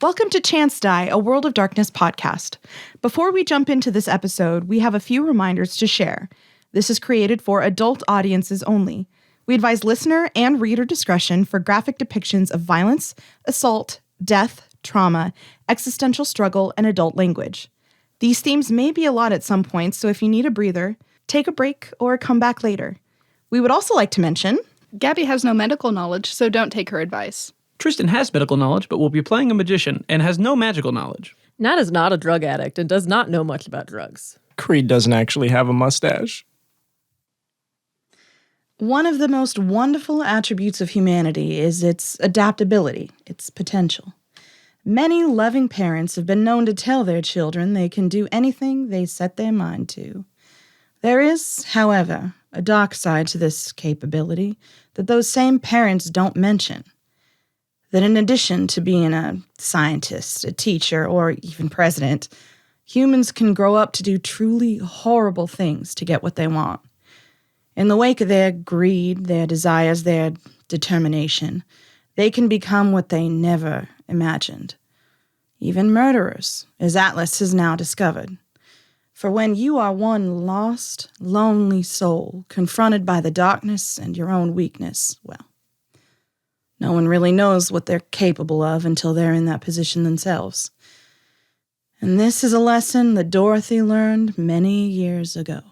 Welcome to Chance Die, a World of Darkness podcast. Before we jump into this episode, we have a few reminders to share. This is created for adult audiences only. We advise listener and reader discretion for graphic depictions of violence, assault, death, trauma, existential struggle, and adult language. These themes may be a lot at some points, so if you need a breather, take a break or come back later. We would also like to mention... Gabby has no medical knowledge, so don't take her advice. Tristan has medical knowledge, but will be playing a magician and has no magical knowledge. Nat is not a drug addict and does not know much about drugs. Creed doesn't actually have a mustache. One of the most wonderful attributes of humanity is its adaptability, its potential. Many loving parents have been known to tell their children they can do anything they set their mind to. There is, however, a dark side to this capability that those same parents don't mention. That in addition to being a scientist, a teacher, or even president, humans can grow up to do truly horrible things to get what they want. In the wake of their greed, their desires, their determination, they can become what they never imagined. Even murderers, as Atlas has now discovered. For when you are one lost, lonely soul confronted by the darkness and your own weakness, well, no one really knows what they're capable of until they're in that position themselves. And this is a lesson that Dorothy learned many years ago.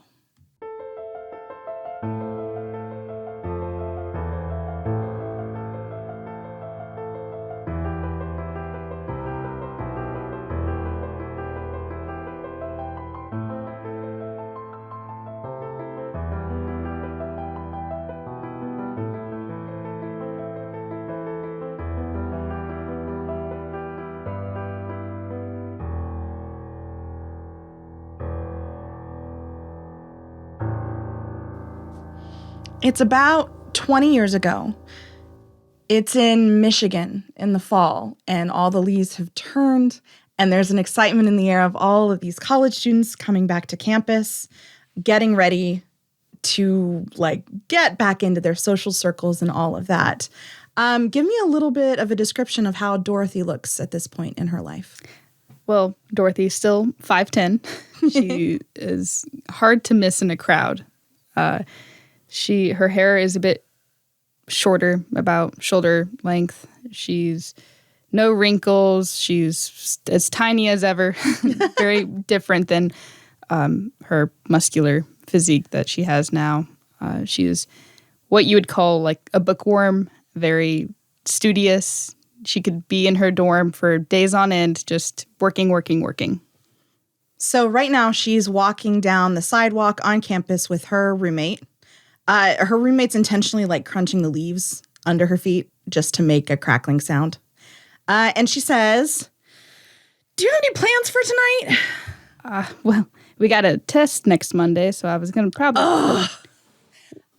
It's about 20 years ago. It's in Michigan in the fall, and all the leaves have turned, and there's an excitement in the air of all of these college students coming back to campus, getting ready to, get back into their social circles and all of that. Give me a little bit of a description of how Dorothy looks at this point in her life. Well, Dorothy's still 5'10". She is hard to miss in a crowd. Her hair is a bit shorter, about shoulder length. She's no wrinkles. She's as tiny as ever. Very different than her muscular physique that she has now. She's what you would call a bookworm, very studious. She could be in her dorm for days on end, just working. So right now she's walking down the sidewalk on campus with her roommate. Her roommate's intentionally crunching the leaves under her feet just to make a crackling sound. And she says, "Do you have any plans for tonight?" Well, we got a test next Monday, so I was going to probably...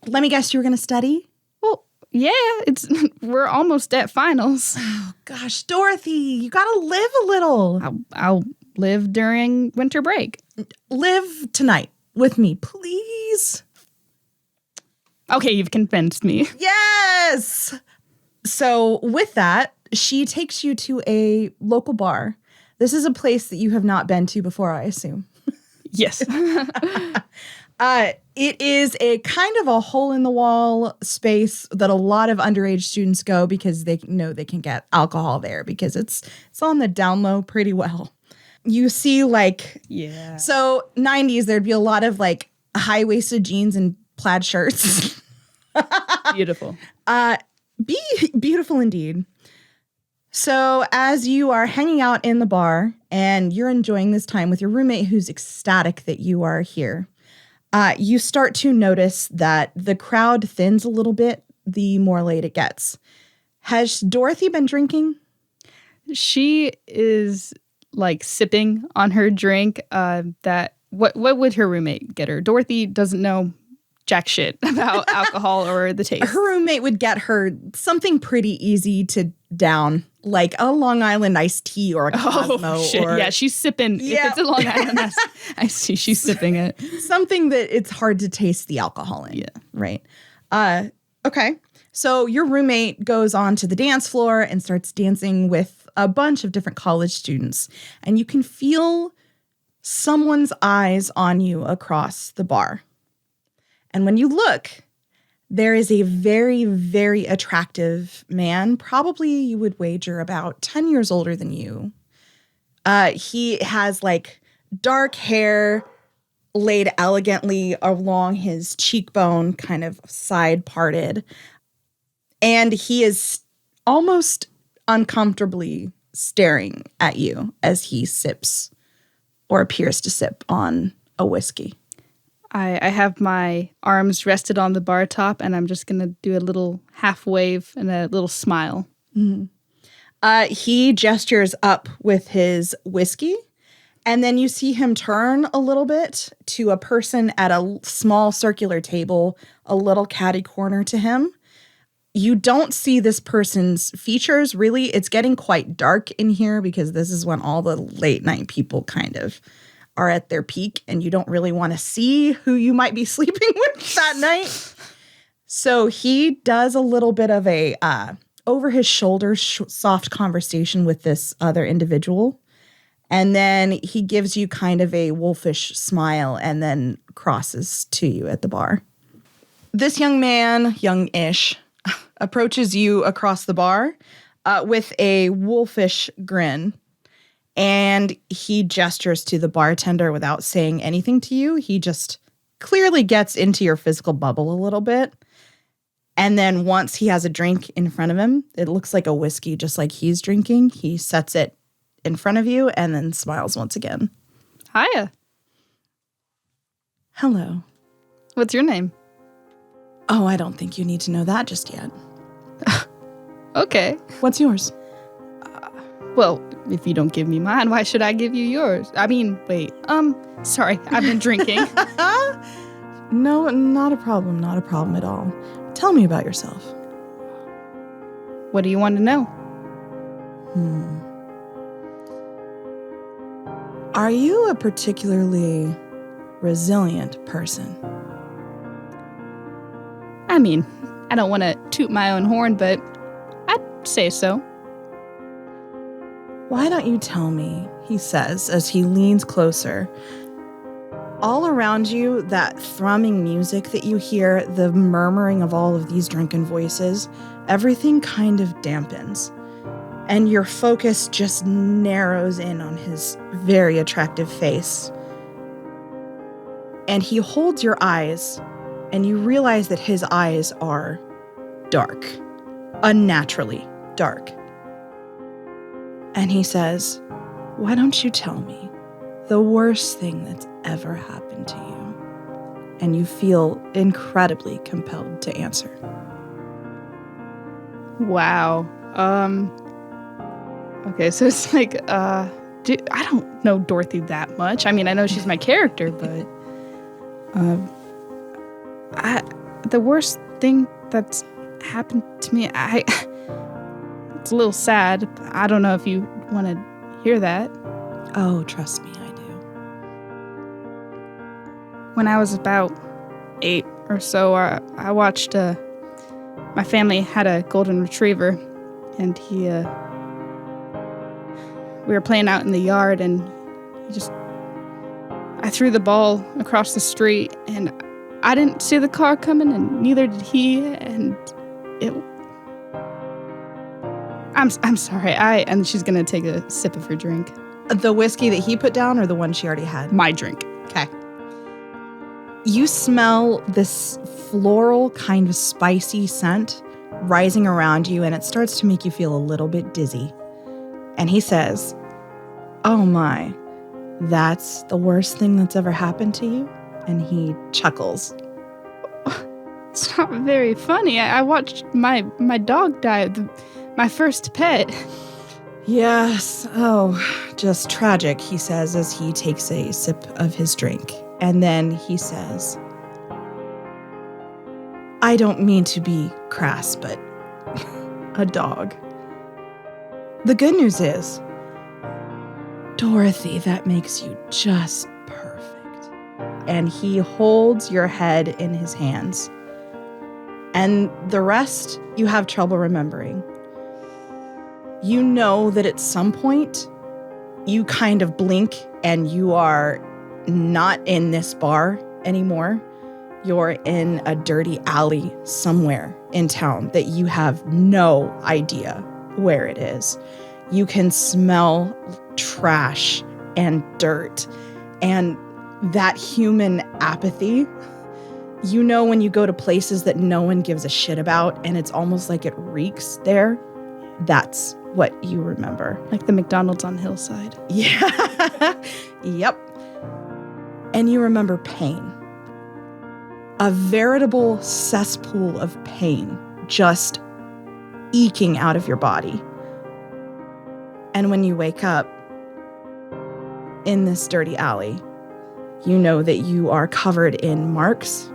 Let me guess, you were going to study? Well, yeah, we're almost at finals. Oh, gosh, Dorothy, you got to live a little. I'll live during winter break. Live tonight with me, please. Okay, you've convinced me. Yes! So with that, she takes you to a local bar. This is a place that you have not been to before, I assume. Yes. It is a kind of a hole-in-the-wall space that a lot of underage students go because they know they can get alcohol there because it's on the down low pretty well. You see, Yeah. So 90s, there'd be a lot of, high-waisted jeans and plaid shirts. Beautiful. Beautiful indeed. So as you are hanging out in the bar and you're enjoying this time with your roommate who's ecstatic that you are here, you start to notice that the crowd thins a little bit the more late it gets. Has Dorothy been drinking? She is sipping on her drink. What would her roommate get her? Dorothy doesn't know jack shit about alcohol or the taste. Her roommate would get her something pretty easy to down, like a Long Island iced tea or a Cosmo. Oh, shit. Yeah, she's sipping. Yeah. If it's a Long Island I see she's sipping it. Something that it's hard to taste the alcohol in. Yeah. Right. Okay. So your roommate goes on to the dance floor and starts dancing with a bunch of different college students, and you can feel someone's eyes on you across the bar. And when you look, there is a very, very attractive man. Probably you would wager about 10 years older than you. He has like dark hair laid elegantly along his cheekbone, kind of side parted. And he is almost uncomfortably staring at you as he sips or appears to sip on a whiskey. I have my arms rested on the bar top, and I'm just going to do a little half wave and a little smile. He gestures up with his whiskey, and then you see him turn a little bit to a person at a small circular table, a little catty corner to him. You don't see this person's features, really. It's getting quite dark in here because this is when all the late night people kind of are at their peak, and you don't really want to see who you might be sleeping with that night. So he does a little bit of a over his shoulder soft conversation with this other individual. And then he gives you kind of a wolfish smile and then crosses to you at the bar. This young man, young-ish, approaches you across the bar with a wolfish grin. And he gestures to the bartender without saying anything to you. He just clearly gets into your physical bubble a little bit. And then once he has a drink in front of him, it looks like a whiskey just like he's drinking. He sets it in front of you and then smiles once again. Hiya. Hello. What's your name? Oh, I don't think you need to know that just yet. Okay. What's yours? Well, if you don't give me mine, why should I give you yours? I mean, wait. Sorry, I've been drinking. No, not a problem. Not a problem at all. Tell me about yourself. What do you want to know? Are you a particularly resilient person? I mean, I don't want to toot my own horn, but I'd say so. Why don't you tell me, he says as he leans closer. All around you, that thrumming music that you hear, the murmuring of all of these drunken voices, everything kind of dampens. And your focus just narrows in on his very attractive face. And he holds your eyes, and you realize that his eyes are dark, unnaturally dark. And he says, why don't you tell me the worst thing that's ever happened to you? And you feel incredibly compelled to answer. Wow. Okay, so it's like, I don't know Dorothy that much. I mean, I know she's my character, but the worst thing that's happened to me, it's a little sad. I don't know if you want to hear that. Oh, trust me, I do. When I was about 8 or so, I watched, my family had a golden retriever, and we were playing out in the yard, and I threw the ball across the street, and I didn't see the car coming, and neither did he, and I'm sorry, and she's gonna take a sip of her drink. The whiskey that he put down or the one she already had? My drink. Okay. You smell this floral kind of spicy scent rising around you, and it starts to make you feel a little bit dizzy. And he says, oh my, that's the worst thing that's ever happened to you? And he chuckles. It's not very funny. I watched my dog die, my first pet. Yes. Oh, just tragic, he says as he takes a sip of his drink. And then he says, I don't mean to be crass, but a dog. The good news is, Dorothy, that makes you just perfect. And he holds your head in his hands. And the rest you have trouble remembering. You know that at some point, you kind of blink and you are not in this bar anymore. You're in a dirty alley somewhere in town that you have no idea where it is. You can smell trash and dirt and that human apathy. You know when you go to places that no one gives a shit about and it's almost like it reeks there. That's what you remember. Like the McDonald's on Hillside. Yeah. Yep. And you remember pain. A veritable cesspool of pain just eking out of your body. And when you wake up in this dirty alley, you know that you are covered in marks,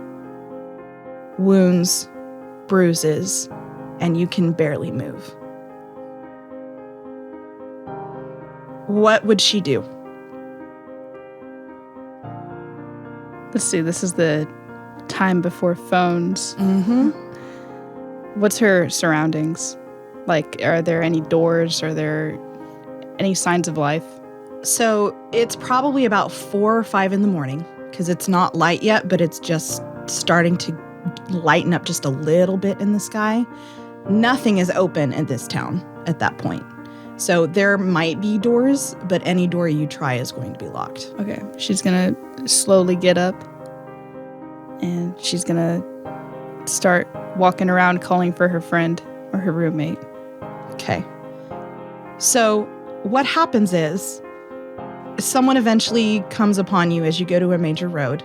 wounds, bruises, and you can barely move. What would she do? Let's see, this is the time before phones. Mm-hmm. What's her surroundings? Like, are there any doors? Are there any signs of life? So it's probably about 4 or 5 in the morning because it's not light yet, but it's just starting to lighten up just a little bit in the sky. Nothing is open in this town at that point. So there might be doors, but any door you try is going to be locked. Okay, she's gonna slowly get up and she's gonna start walking around calling for her friend or her roommate. Okay. So what happens is someone eventually comes upon you as you go to a major road.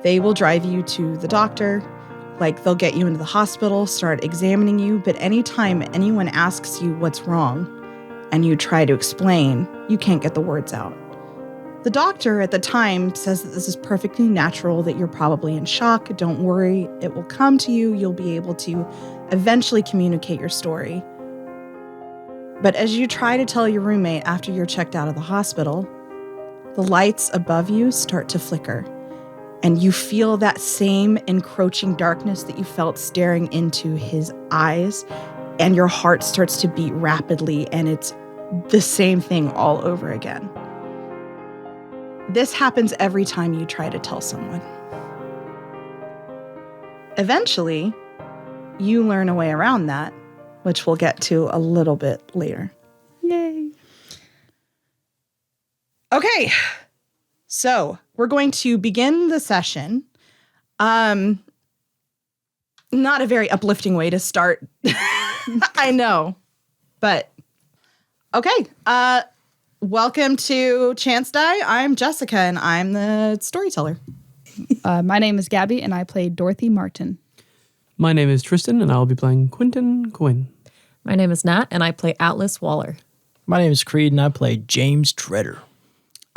They will drive you to the doctor, like they'll get you into the hospital, start examining you, but anytime anyone asks you what's wrong and you try to explain, you can't get the words out. The doctor at the time says that this is perfectly natural, that you're probably in shock. Don't worry, it will come to you. You'll be able to eventually communicate your story. But as you try to tell your roommate after you're checked out of the hospital, the lights above you start to flicker, and you feel that same encroaching darkness that you felt staring into his eyes, and your heart starts to beat rapidly, and it's the same thing all over again. This happens every time you try to tell someone. Eventually, you learn a way around that, which we'll get to a little bit later. Yay. Okay, so we're going to begin the session. Not a very uplifting way to start. I know, but okay. Welcome to Chance Die. I'm Jessica, and I'm the storyteller. My name is Gabby, and I play Dorothy Martin. My name is Tristan, and I'll be playing Quinten Quinn. My name is Nat, and I play Atlas Waller. My name is Creed, and I play James Treader.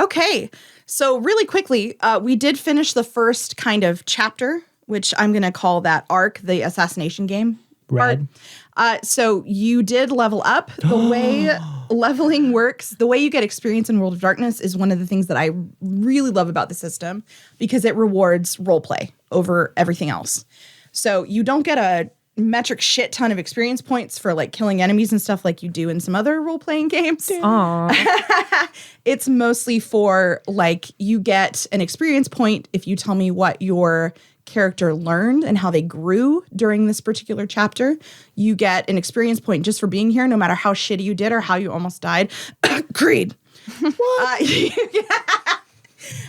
Okay, so really quickly, we did finish the first kind of chapter, which I'm going to call that arc, the assassination game. Rad. So you did level up. The way leveling works, the way you get experience in World of Darkness is one of the things that I really love about the system because it rewards roleplay over everything else. So you don't get a metric shit ton of experience points for like killing enemies and stuff like you do in some other role-playing games. Aww. It's mostly for like you get an experience point if you tell me what your character learned and how they grew during this particular chapter. You get an experience point just for being here, no matter how shitty you did or how you almost died. Creed.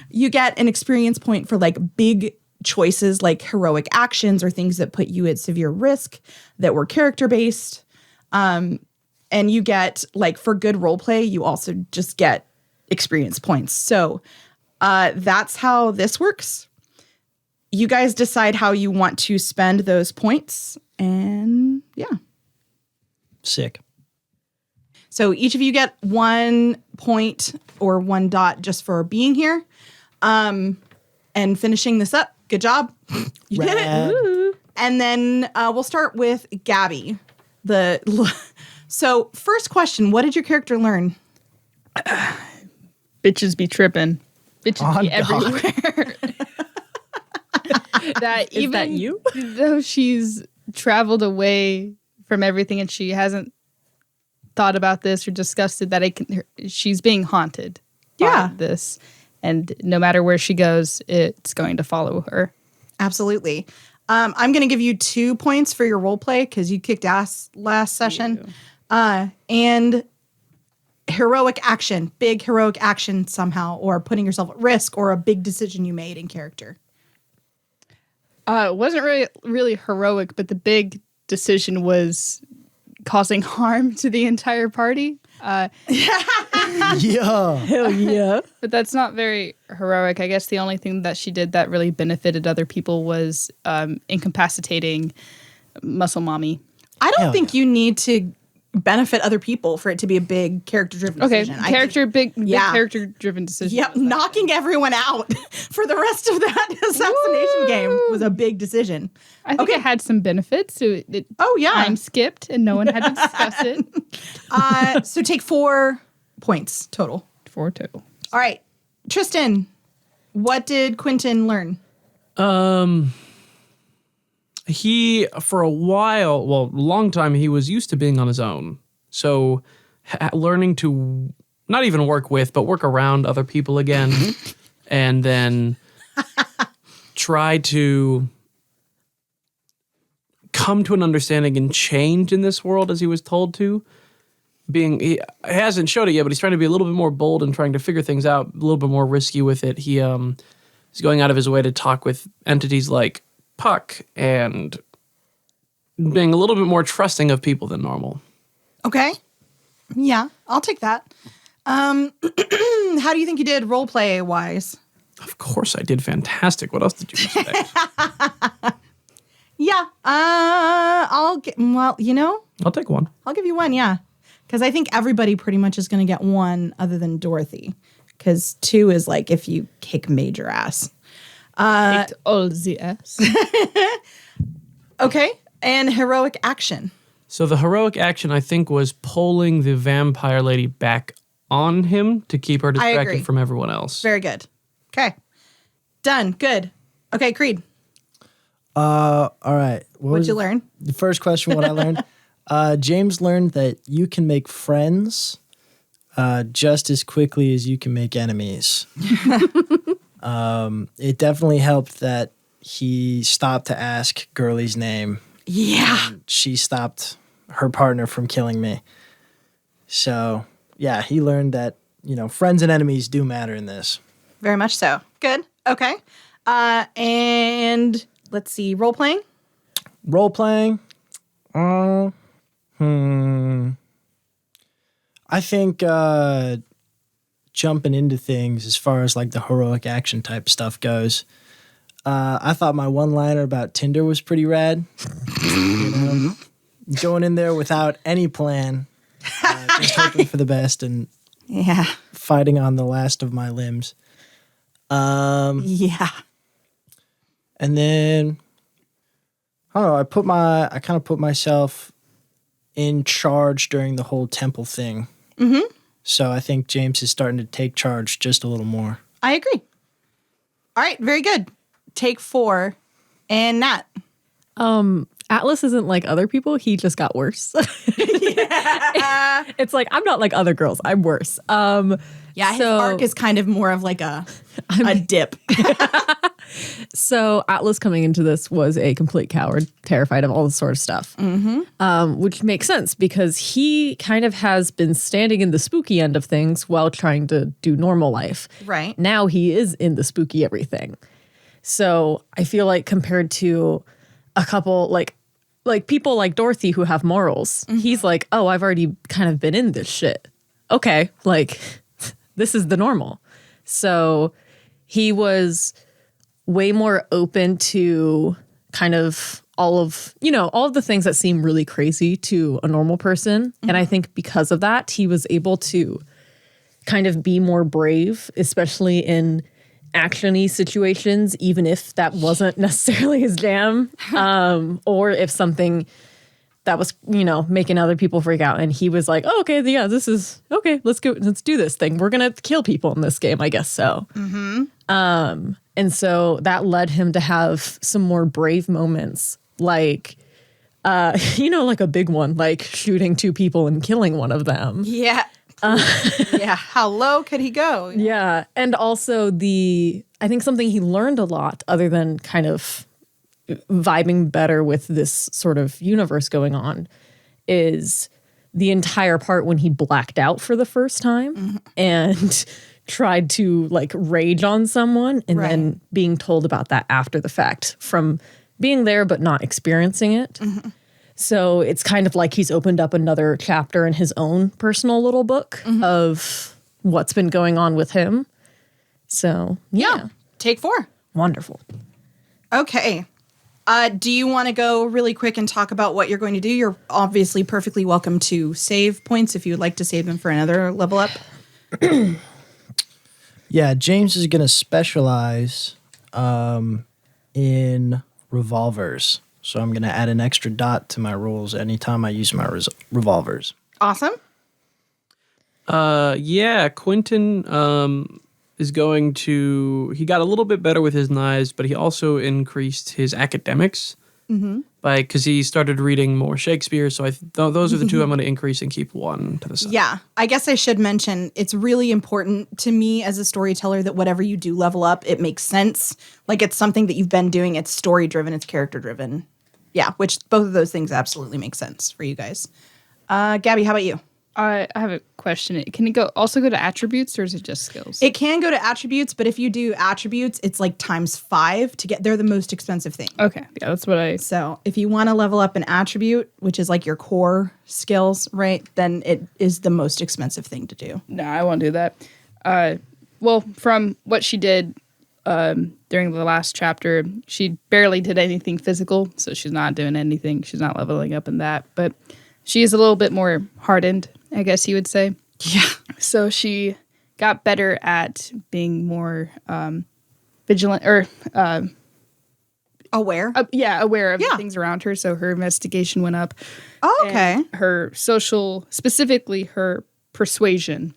You get an experience point for like big choices like heroic actions or things that put you at severe risk that were character based. And you get like for good role play, you also just get experience points. So that's how this works. You guys decide how you want to spend those points. And yeah. Sick. So each of you get 1 point or 1 dot just for being here. And finishing this up. Good job. You did it. Woo. And then we'll start with Gabby. So first question, what did your character learn? Bitches be tripping. Bitches be God. everywhere. That Is that you? Though she's traveled away from everything and she hasn't thought about this or discussed it, that she's being haunted by this. And no matter where she goes, it's going to follow her. Absolutely. I'm going to give you 2 points for your role play because you kicked ass last session. And heroic action, big heroic action somehow, or putting yourself at risk, or a big decision you made in character. It wasn't really heroic, but the big decision was causing harm to the entire party. Yeah. Hell yeah. But that's not very heroic. I guess the only thing that she did that really benefited other people was incapacitating Muscle Mommy. I don't think you need to benefit other people for it to be a big character-driven decision. Big character-driven decision. Yep, knocking everyone out for the rest of that assassination game was a big decision. I think it had some benefits. So time skipped and no one had to discuss it. So take 4 points total. 4 total. All right, Tristan, what did Quinten learn? He, for a long time, he was used to being on his own. So learning to not even work with, but work around other people again, and then try to come to an understanding and change in this world as he was told to. He hasn't showed it yet, but he's trying to be a little bit more bold and trying to figure things out, a little bit more risky with it. He's going out of his way to talk with entities like Puck and being a little bit more trusting of people than normal. Okay. Yeah, I'll take that. How do you think you did role play wise? Of course I did fantastic. What else did you expect? Yeah. I'll take 1. I'll give you 1, yeah. Because I think everybody pretty much is going to get 1 other than Dorothy. Because 2 is like if you kick major ass. Kicked all the ass. Okay. And heroic action. So the heroic action, I think, was pulling the vampire lady back on him to keep her distracted from everyone else. Very good. Okay. Done. Good. Okay, Creed. All right. What'd you learn? The first question, what I learned. James learned that you can make friends just as quickly as you can make enemies. It definitely helped that he stopped to ask Girlie's name. Yeah. She stopped her partner from killing me. So, yeah, he learned that, friends and enemies do matter in this. Very much so. Good. Okay. And let's see, role playing? Role playing? I think jumping into things as far as like the heroic action type stuff goes. I thought my one-liner about Tinder was pretty rad. Going in there without any plan, just hoping for the best and fighting on the last of my limbs. Yeah. And then I don't know. I kind of put myself in charge during the whole temple thing. Mm-hmm. So I think James is starting to take charge just a little more. I agree. All right. Very good. Take 4. And Nat. Atlas isn't like other people. He just got worse. It's like, I'm not like other girls. I'm worse. His arc is kind of more of like a dip. So Atlas coming into this was a complete coward, terrified of all this sort of stuff, which makes sense because he kind of has been standing in the spooky end of things while trying to do normal life. Right. Now he is in the spooky everything. So I feel like compared to a couple like people like Dorothy who have morals, he's like, oh, I've already kind of been in this shit. Okay, like this is the normal. So he was way more open to kind of all of the things that seem really crazy to a normal person. And I think because of that, he was able to kind of be more brave, especially in action-y situations, even if that wasn't necessarily his jam, or if something that was, making other people freak out. And he was like, oh, okay, yeah, this is, okay, let's do this thing. We're going to kill people in this game, I guess so. And so that led him to have some more brave moments, like Like a big one, like shooting 2 people and killing one of them. Yeah. Yeah. How low could he go? Yeah. And also I think something he learned a lot other than kind of vibing better with this sort of universe going on is the entire part when he blacked out for the first time and tried to like rage on someone and then being told about that after the fact from being there but not experiencing it. So it's kind of like he's opened up another chapter in his own personal little book of what's been going on with him. So, yeah. Take 4. Wonderful. Okay. Do you want to go really quick and talk about what you're going to do? You're obviously perfectly welcome to save points if you would like to save them for another level up. Yeah, James is going to specialize in revolvers. So I'm going to add an extra dot to my rolls anytime I use my revolvers. Awesome. Quinten is going to. He got a little bit better with his knives, but he also increased his academics because he started reading more Shakespeare. So those are the 2 I'm going to increase and keep 1 to the side. Yeah, I guess I should mention it's really important to me as a storyteller that whatever you do level up, it makes sense. Like it's something that you've been doing. It's story driven. It's character driven. Yeah, which both of those things absolutely make sense for you guys. Gabby, how about you? I have a question. Can it also go to attributes, or is it just skills? It can go to attributes, but if you do attributes, it's like times 5 to get. They're the most expensive thing. Okay, yeah, that's what I. So if you want to level up an attribute, which is like your core skills, right, then it is the most expensive thing to do. No, I won't do that. Well, from what she did during the last chapter, she barely did anything physical, so she's not doing anything. She's not leveling up in that, but she is a little bit more hardened, I guess you would say. Yeah. So she got better at being more vigilant or Aware. aware of the things around her. So her investigation went up. Oh, okay. And her social, specifically her persuasion,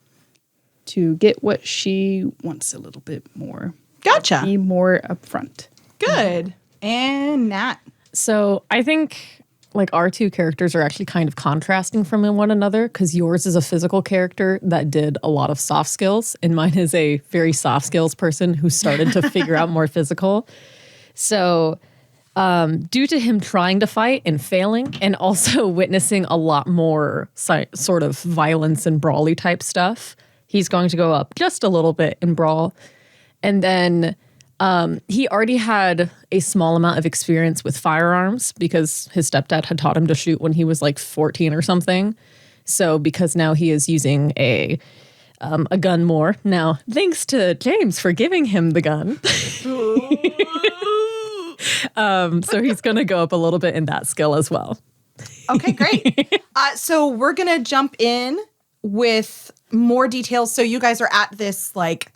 to get what she wants a little bit more. Gotcha. Be more upfront. Good. And Nat. So I think like our 2 characters are actually kind of contrasting from one another because yours is a physical character that did a lot of soft skills and mine is a very soft skills person who started to figure out more physical. So due to him trying to fight and failing and also witnessing a lot more sort of violence and brawly type stuff, he's going to go up just a little bit in brawl. And then he already had a small amount of experience with firearms because his stepdad had taught him to shoot when he was like 14 or something. So because now he is using a gun more. Now, thanks to James for giving him the gun. So he's going to go up a little bit in that skill as well. Okay, great. So we're going to jump in with more details. So you guys are at this like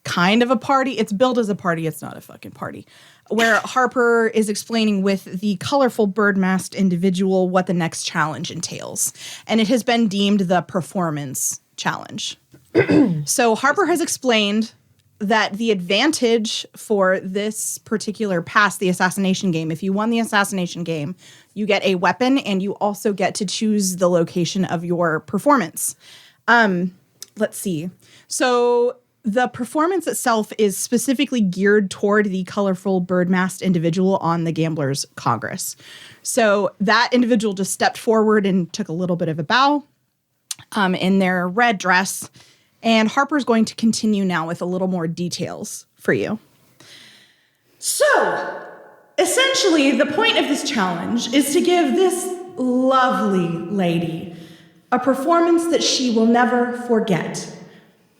kind of a party. It's billed as a party. It's not a fucking party. Where Harper is explaining with the colorful bird-masked individual what the next challenge entails. And it has been deemed the performance challenge. So Harper has explained that the advantage for this particular pass, the assassination game, if you won the assassination game, you get a weapon and you also get to choose the location of your performance. Let's see. So the performance itself is specifically geared toward the colorful bird-masked individual on the Gamblers Congress. So that individual just stepped forward and took a little bit of a bow in their red dress. And Harper's going to continue now with a little more details for you. So, essentially, the point of this challenge is to give this lovely lady a performance that she will never forget.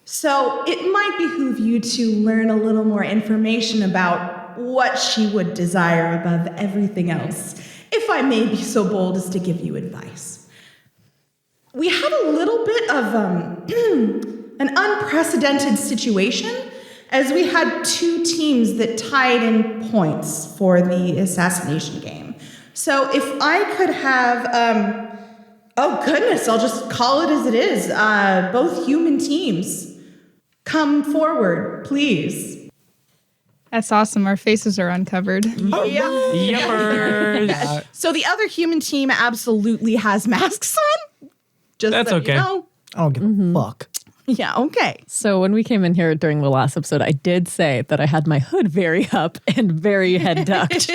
So it might behoove you to learn a little more information about what she would desire above everything else, if I may be so bold as to give you advice. We have a little bit of an unprecedented situation, as we had 2 teams that tied in points for the assassination game. So if I could have, oh goodness, I'll just call it as it is, both human teams. Come forward, please. That's awesome. Our faces are uncovered. Yuppers. So the other human team absolutely has masks on. Just That's so okay. You know. I don't give a fuck. Yeah, okay. So when we came in here during the last episode, I did say that I had my hood very up and very head ducked.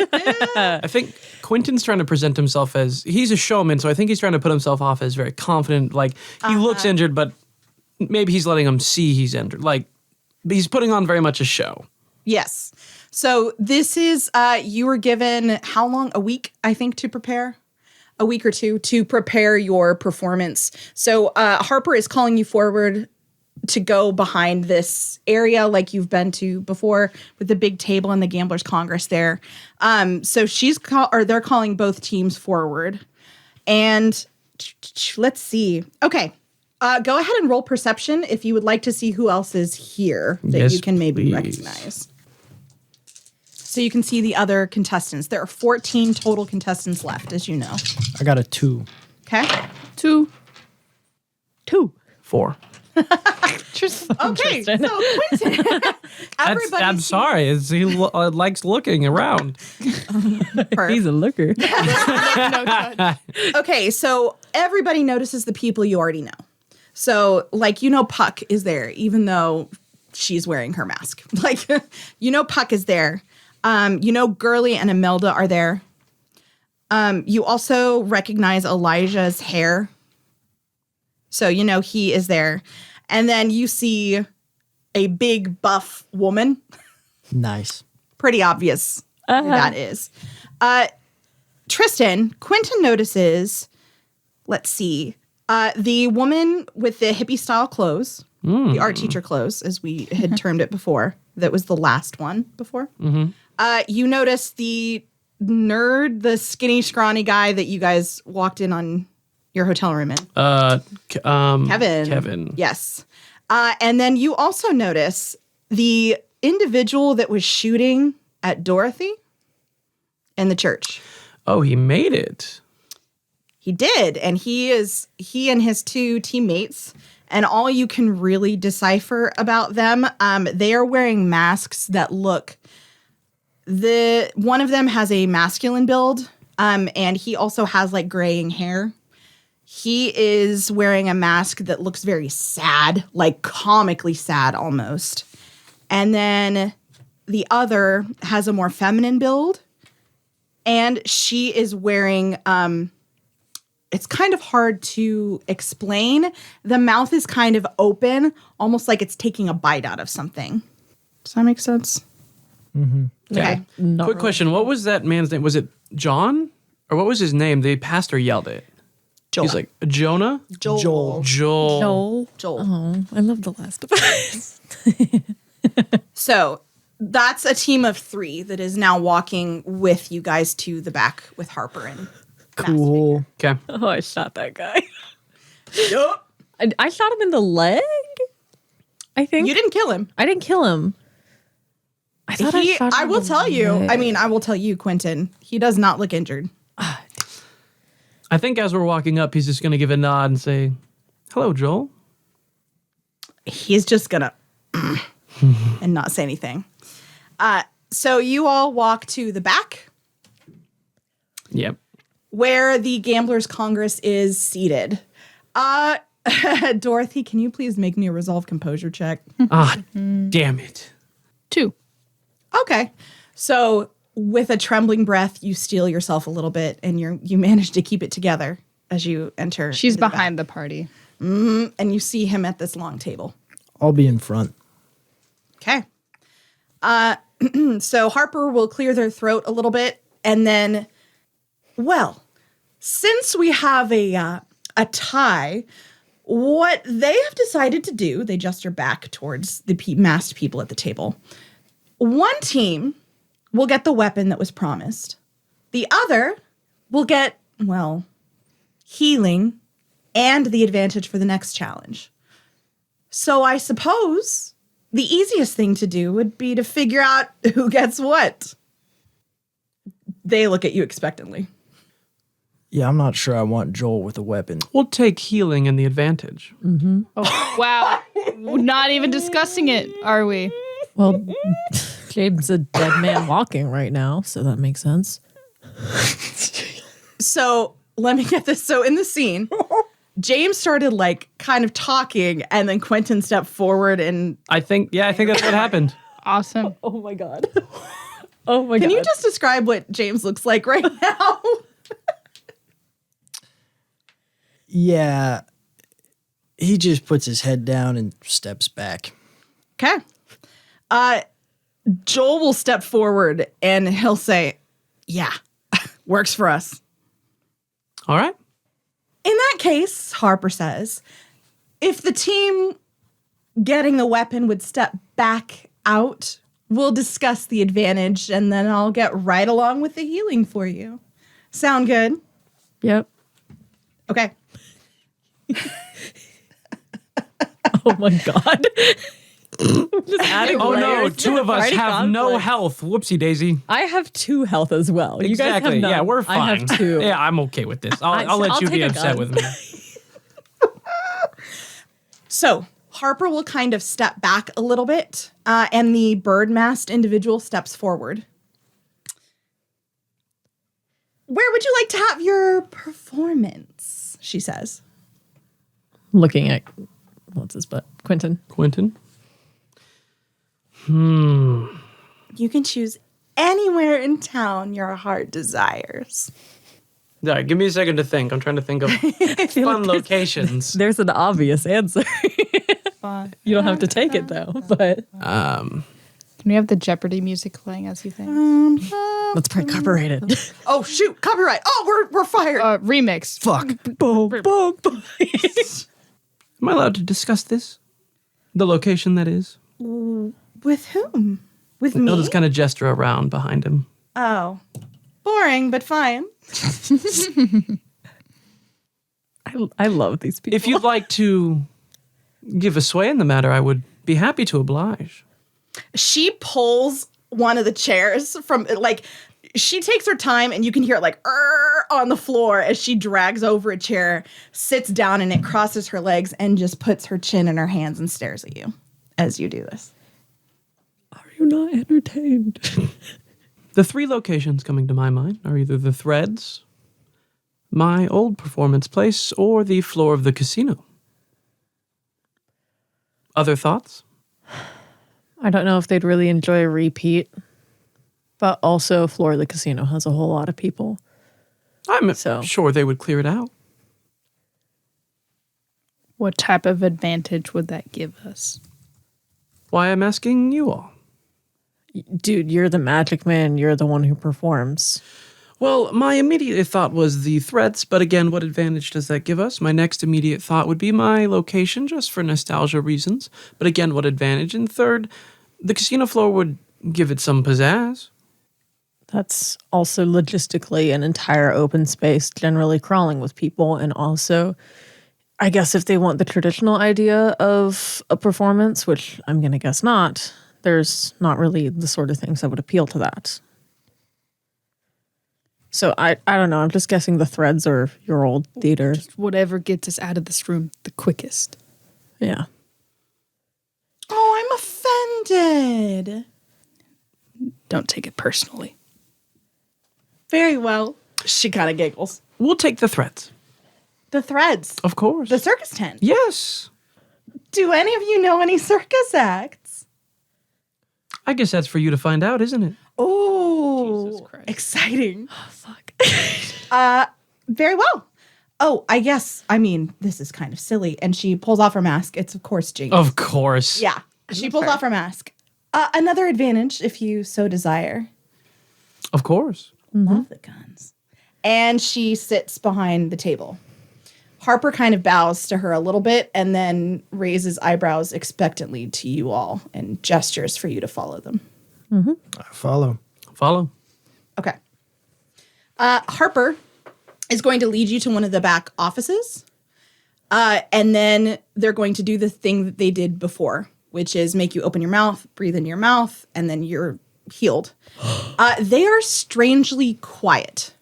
I think Quinten's trying to present himself as he's a showman, so I think he's trying to put himself off as very confident. Like he looks injured, but maybe he's letting him see he's injured. Like he's putting on very much a show. Yes. So this is, you were given how long? A week, I think, to prepare? A week or two to prepare your performance. So Harper is calling you forward to go behind this area like you've been to before with the big table and the Gamblers Congress there. So they're calling both teams forward. And let's see. Okay. Go ahead and roll perception if you would like to see who else is here that Yes, you can maybe please. recognize. So you can see the other contestants. There are 14 total contestants left, as you know. I got a 2. Okay. 2. 4. Okay. So Quinten, everybody. I'm sorry. He likes looking around. He's a looker. Okay, so everybody notices the people you already know. So, like, Puck is there, even though she's wearing her mask. Like, Puck is there. Gurley and Imelda are there. You also recognize Elijah's hair. So, he is there. And then you see a big buff woman. Nice. Pretty obvious who that is. Tristan, Quinten notices, let's see, the woman with the hippie style clothes, the art teacher clothes, as we had termed it before. That was the last one before. You notice the nerd, the skinny, scrawny guy that you guys walked in on your hotel room in. Kevin. Yes. And then you also notice the individual that was shooting at Dorothy in the church. Oh, he made it. He did. And he and his 2 teammates, and all you can really decipher about them, they are wearing masks that look, one of them has a masculine build, and he also has like graying hair. He is wearing a mask that looks very sad, like comically sad almost. And then the other has a more feminine build. And she is wearing, it's kind of hard to explain. The mouth is kind of open, almost like it's taking a bite out of something. Does that make sense? Mm-hmm. Okay. Quick question. What was that man's name? Was it John? Or what was his name? The pastor yelled it. Joel. He's like, Jonah? Joel. Joel. Oh, I love The Last of Us. So that's a team of 3 that is now walking with you guys to the back with Harper and Cool. Okay. Oh, I shot that guy. Yup. I shot him in the leg, I think. You didn't kill him. I didn't kill him. I thought I shot him I will in the tell you. leg. I will tell you, Quinten. He does not look injured. I think as we're walking up, he's just going to give a nod and say, hello, Joel. He's just gonna and not say anything. So you all walk to the back Yep. where the Gamblers Congress is seated. Dorothy, can you please make me a resolve composure check? Damn it. 2. Okay. So with a trembling breath, you steel yourself a little bit and you manage to keep it together as you enter. She's into the behind the party. back. And you see him at this long table. I'll be in front. Okay. So Harper will clear their throat a little bit, and then, well, since we have a tie, what they have decided to do, they gesture back towards the masked people at the table. One team will get the weapon that was promised. The other will get, well, healing and the advantage for the next challenge. So I suppose the easiest thing to do would be to figure out who gets what. They look at you expectantly. Yeah, I'm not sure I want Joel with a weapon. We'll take healing and the advantage. Oh, wow. Not even discussing it, are we? Well, James a dead man walking right now, so that makes sense. So let me get this. So in the scene, James started like kind of talking, and then Quinten stepped forward and I think that's what happened. Awesome. Oh my god. Oh my god. Can you just describe what James looks like right now? Yeah. He just puts his head down and steps back. Okay. Joel will step forward and he'll say, yeah, works for us. All right. In that case, Harper says, if the team getting the weapon would step back out, we'll discuss the advantage and then I'll get right along with the healing for you. Sound good? Yep. Okay. Oh my god. Just adding Oh no, layers two to of us fighting have no conflict. health. Whoopsie daisy. I have 2 health as well. You guys Exactly. have none. Yeah, we're fine. I have 2. Yeah, I'm okay with this. I'll let you take be a upset gun. with me. So Harper will kind of step back a little bit, and the bird-masked individual steps forward. Where would you like to have your performance? She says. Looking at what's his butt? Quinten. Quinten. You can choose anywhere in town your heart desires. All right, give me a second to think. I'm trying to think of fun locations. There's an obvious answer. You don't have to take it though, but Can we have the Jeopardy music playing as you think? that's probably copyrighted. Oh shoot, copyright. Oh, we're fired. Remix. Fuck. Boom, boom, boom. Am I allowed to discuss this? The location, that is. With whom? With me? I'll just kind of gesture around behind him. Oh. Boring, but fine. I love these people. If you'd like to give a sway in the matter, I would be happy to oblige. She pulls one of the chairs from, like, she takes her time and you can hear it like on the floor as she drags over a chair, sits down in it, crosses her legs, and just puts her chin in her hands and stares at you as you do this. Are you not entertained? The 3 locations coming to my mind are either the Threads, my old performance place, or the floor of the casino. Other thoughts? I don't know if they'd really enjoy a repeat, but also floor of the casino has a whole lot of people. I'm So- sure they would clear it out. What type of advantage would that give us? Why, I'm asking you all. Dude, you're the magic man. You're the one who performs. Well, my immediate thought was the Threads, but again, what advantage does that give us? My next immediate thought would be my location, just for nostalgia reasons. But again, what advantage? And third, the casino floor would give it some pizzazz. That's also logistically an entire open space, generally crawling with people. And also, I guess if they want the traditional idea of a performance, which I'm going to guess not, there's not really the sort of things that would appeal to that. So I don't know. I'm just guessing the Threads or your old theater. Whatever gets us out of this room the quickest. Yeah. Oh, I'm offended. Don't take it personally. Very well. She kind of giggles. We'll take the Threads. The Threads. Of course. The circus tent. Yes. Do any of you know any circus acts? I guess that's for you to find out, isn't it? Oh, Jesus Christ. exciting. Oh, fuck. Very well. Oh, I mean, this is kind of silly. And she pulls off her mask. It's, of course, James. Of course. Yeah. She pulls off her mask. Another advantage, if you so desire. Of course. Love the guns. And she sits behind the table. Harper kind of bows to her a little bit and then raises eyebrows expectantly to you all and gestures for you to follow them. I follow. Follow. Okay. Harper is going to lead you to one of the back offices. And then they're going to do the thing that they did before, which is make you open your mouth, breathe into your mouth, and then you're healed. They are strangely quiet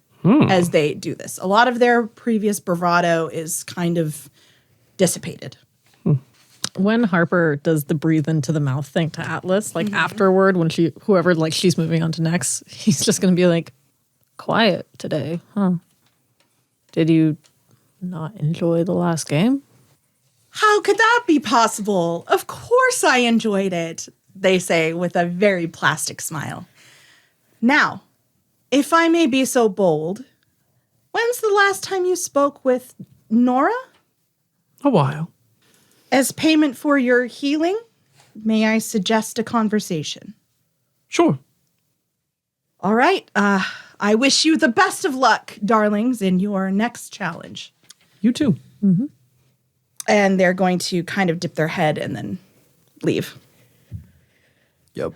as they do this. A lot of their previous bravado is kind of dissipated. When Harper does the breathe into the mouth thing to Atlas, like afterward, when whoever like she's moving on to next, he's just gonna be like, quiet today, huh? Did you not enjoy the last game? How could that be possible? Of course I enjoyed it, they say with a very plastic smile. Now, if I may be so bold, when's the last time you spoke with Nora? A while. As payment for your healing, may I suggest a conversation? Sure. All right. I wish you the best of luck, darlings, in your next challenge. You too. And they're going to kind of dip their head and then leave. Yep.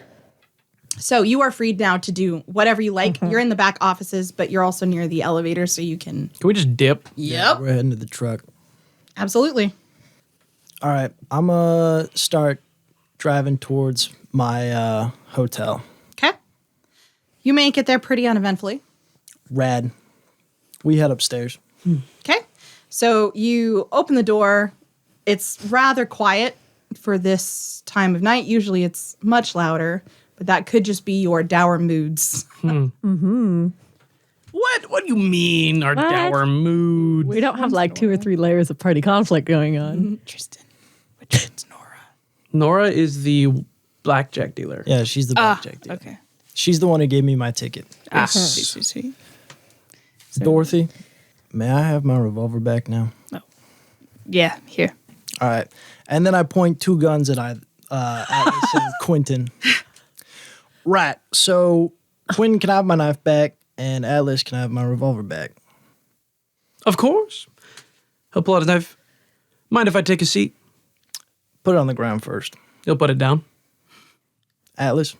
So you are freed now to do whatever you like. You're in the back offices, but you're also near the elevator, so you can... Can we just dip? Yep. We're heading to the truck. Absolutely. All right. I'm going to start driving towards my hotel. Okay. You make it there pretty uneventfully. Rad. We head upstairs. Okay. So you open the door. It's rather quiet for this time of night. Usually it's much louder, but that could just be your dour moods. What do you mean, our dour mood? We don't have like 2 or 3 layers of party conflict going on. Tristan. Which one's Nora? Nora is the blackjack dealer. Yeah, she's the blackjack dealer. Okay. She's the one who gave me my ticket. Sweet. Dorothy, may I have my revolver back now? Yeah, here. All right. And then I point 2 guns at Atlas and Quinten. Right. So Quinten can I have my knife back, and Atlas can I have my revolver back. Of course. He'll pull out his knife. Mind if I take a seat? Put it on the ground first. He'll put it down. Atlas,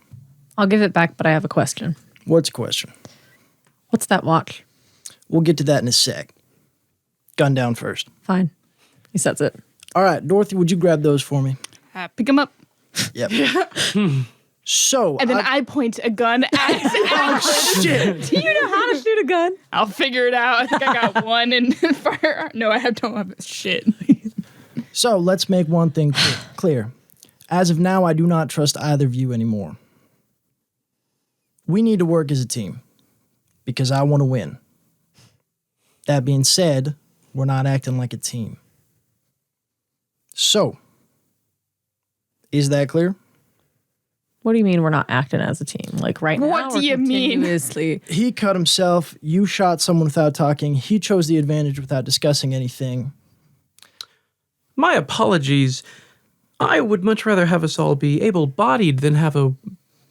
I'll give it back, but I have a question. what's the question? What's that watch? We'll get to that in a sec. Gun down first. Fine. He says it. All right, Dorothy, would you grab those for me? Pick him up. Yep. So, And then I point a gun at shit. Do you know how to shoot a gun? I'll figure it out. I think I got one in fire. No, don't have shit. So let's make one thing clear. As of now, I do not trust either of you anymore. We need to work as a team because I want to win. That being said, we're not acting like a team. So, is that clear? What do you mean we're not acting as a team? Like right now? What do or you mean? continuously? He cut himself. You shot someone without talking. He chose the advantage without discussing anything. My apologies. I would much rather have us all be able-bodied than have a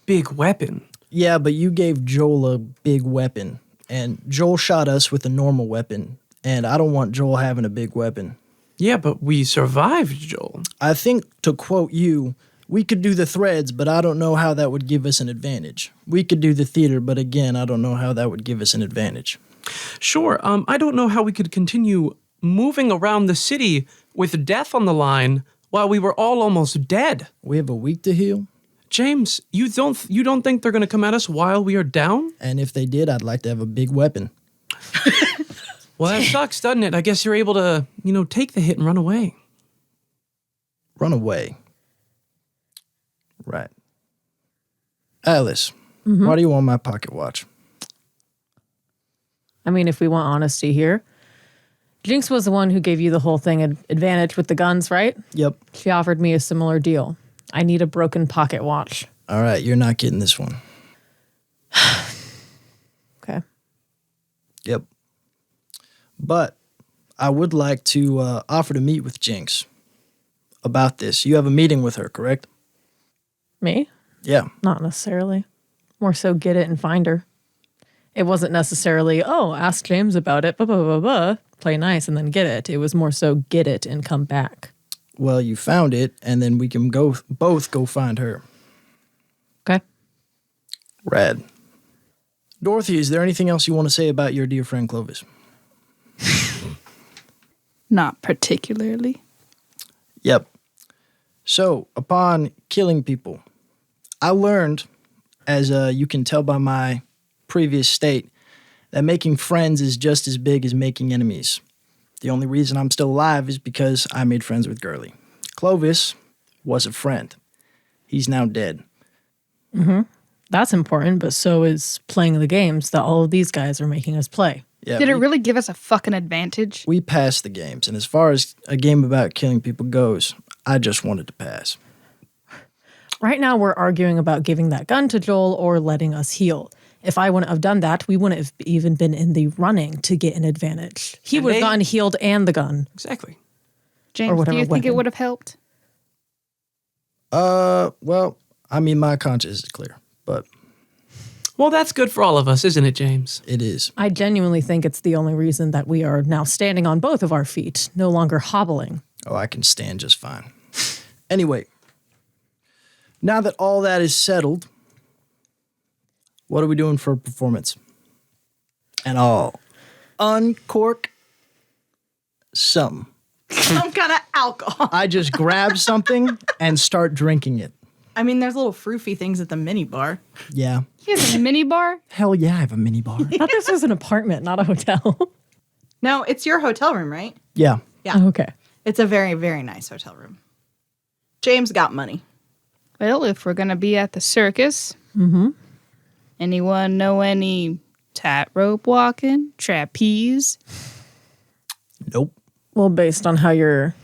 big weapon. Yeah, but you gave Joel a big weapon, and Joel shot us with a normal weapon, and I don't want Joel having a big weapon. Yeah, but we survived, Joel. I think, to quote you, we could do the threads, but I don't know how that would give us an advantage. We could do the theater, but again, I don't know how that would give us an advantage. Sure, I don't know how we could continue moving around the city with death on the line while we were all almost dead. We have a week to heal, James, you don't think they're going to come at us while we are down? and if they did, I'd like to have a big weapon. Well, that sucks, doesn't it? I guess you're able to, take the hit and run away. Run away. Right. Alice, Mm-hmm. why do you want my pocket watch? I mean, if we want honesty here, Jinx was the one who gave you the whole thing advantage with the guns, right? Yep. She offered me a similar deal. I need a broken pocket watch. All right, you're not getting this one. Okay. Yep. But I would like to offer to meet with Jinx about this. You have a meeting with her, correct? Me? Yeah. Not necessarily. More so get it and find her. It wasn't necessarily, ask James about it, play nice and then get it. It was more so get it and come back. Well, you found it, and then we can both go find her. Okay. Rad. Dorothy, is there anything else you want to say about your dear friend Clovis? Not particularly. Yep. So, upon killing people, I learned, as you can tell by my previous state, that making friends is just as big as making enemies. The only reason I'm still alive is because I made friends with Girly. Clovis was a friend. He's now dead. That's important, but so is playing the games that all of these guys are making us play. Yeah, Did it we, really give us a fucking advantage? we passed the games. And as far as a game about killing people goes, I just wanted to pass. Right now, we're arguing about giving that gun to Joel or letting us heal. If I wouldn't have done that, we wouldn't have even been in the running to get an advantage. He And would have they- gotten healed and the gun. Exactly. James, do whatever you think it weapon. would have helped? Well, I mean, my conscience is clear, but Well, that's good for all of us, isn't it, James? it is. I genuinely think it's the only reason that we are now standing on both of our feet, no longer hobbling. Oh, I can stand just fine. Anyway, now that all that is settled, what are we doing for a performance? And I'll uncork something. Some kind of alcohol. I just grab something and start drinking it. I mean, there's little froofy things at the mini bar. Yeah. He has a mini bar. Hell yeah, I have a mini bar. I thought this was an apartment, not a hotel. No, it's your hotel room, right? Yeah. Yeah. Okay. It's a very, very nice hotel room. James got money. Well, if we're gonna be at the circus, anyone know any tightrope walking, trapeze? Nope. Well, based on how you're,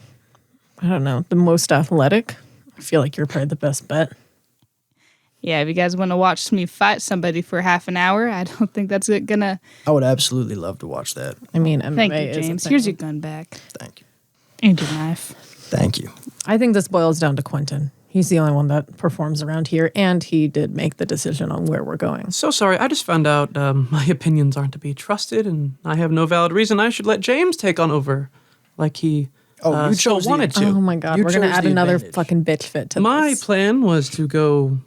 I don't know, the most athletic, I feel like you're probably the best bet. Yeah, if you guys want to watch me fight somebody for half an hour, I don't think that's gonna. I would absolutely love to watch that. I mean, MMA Thank you, is a James. thing. Here's your gun back Thank you. and your knife. Thank you. I think this boils down to Quinten. He's the only one that performs around here, and he did make the decision on where we're going. So sorry, I just found out my opinions aren't to be trusted, and I have no valid reason I should let James take on over like he You so chose the- wanted to. Oh my God, You we're going to chose add the another advantage. fucking bitch fit to My this. plan was to go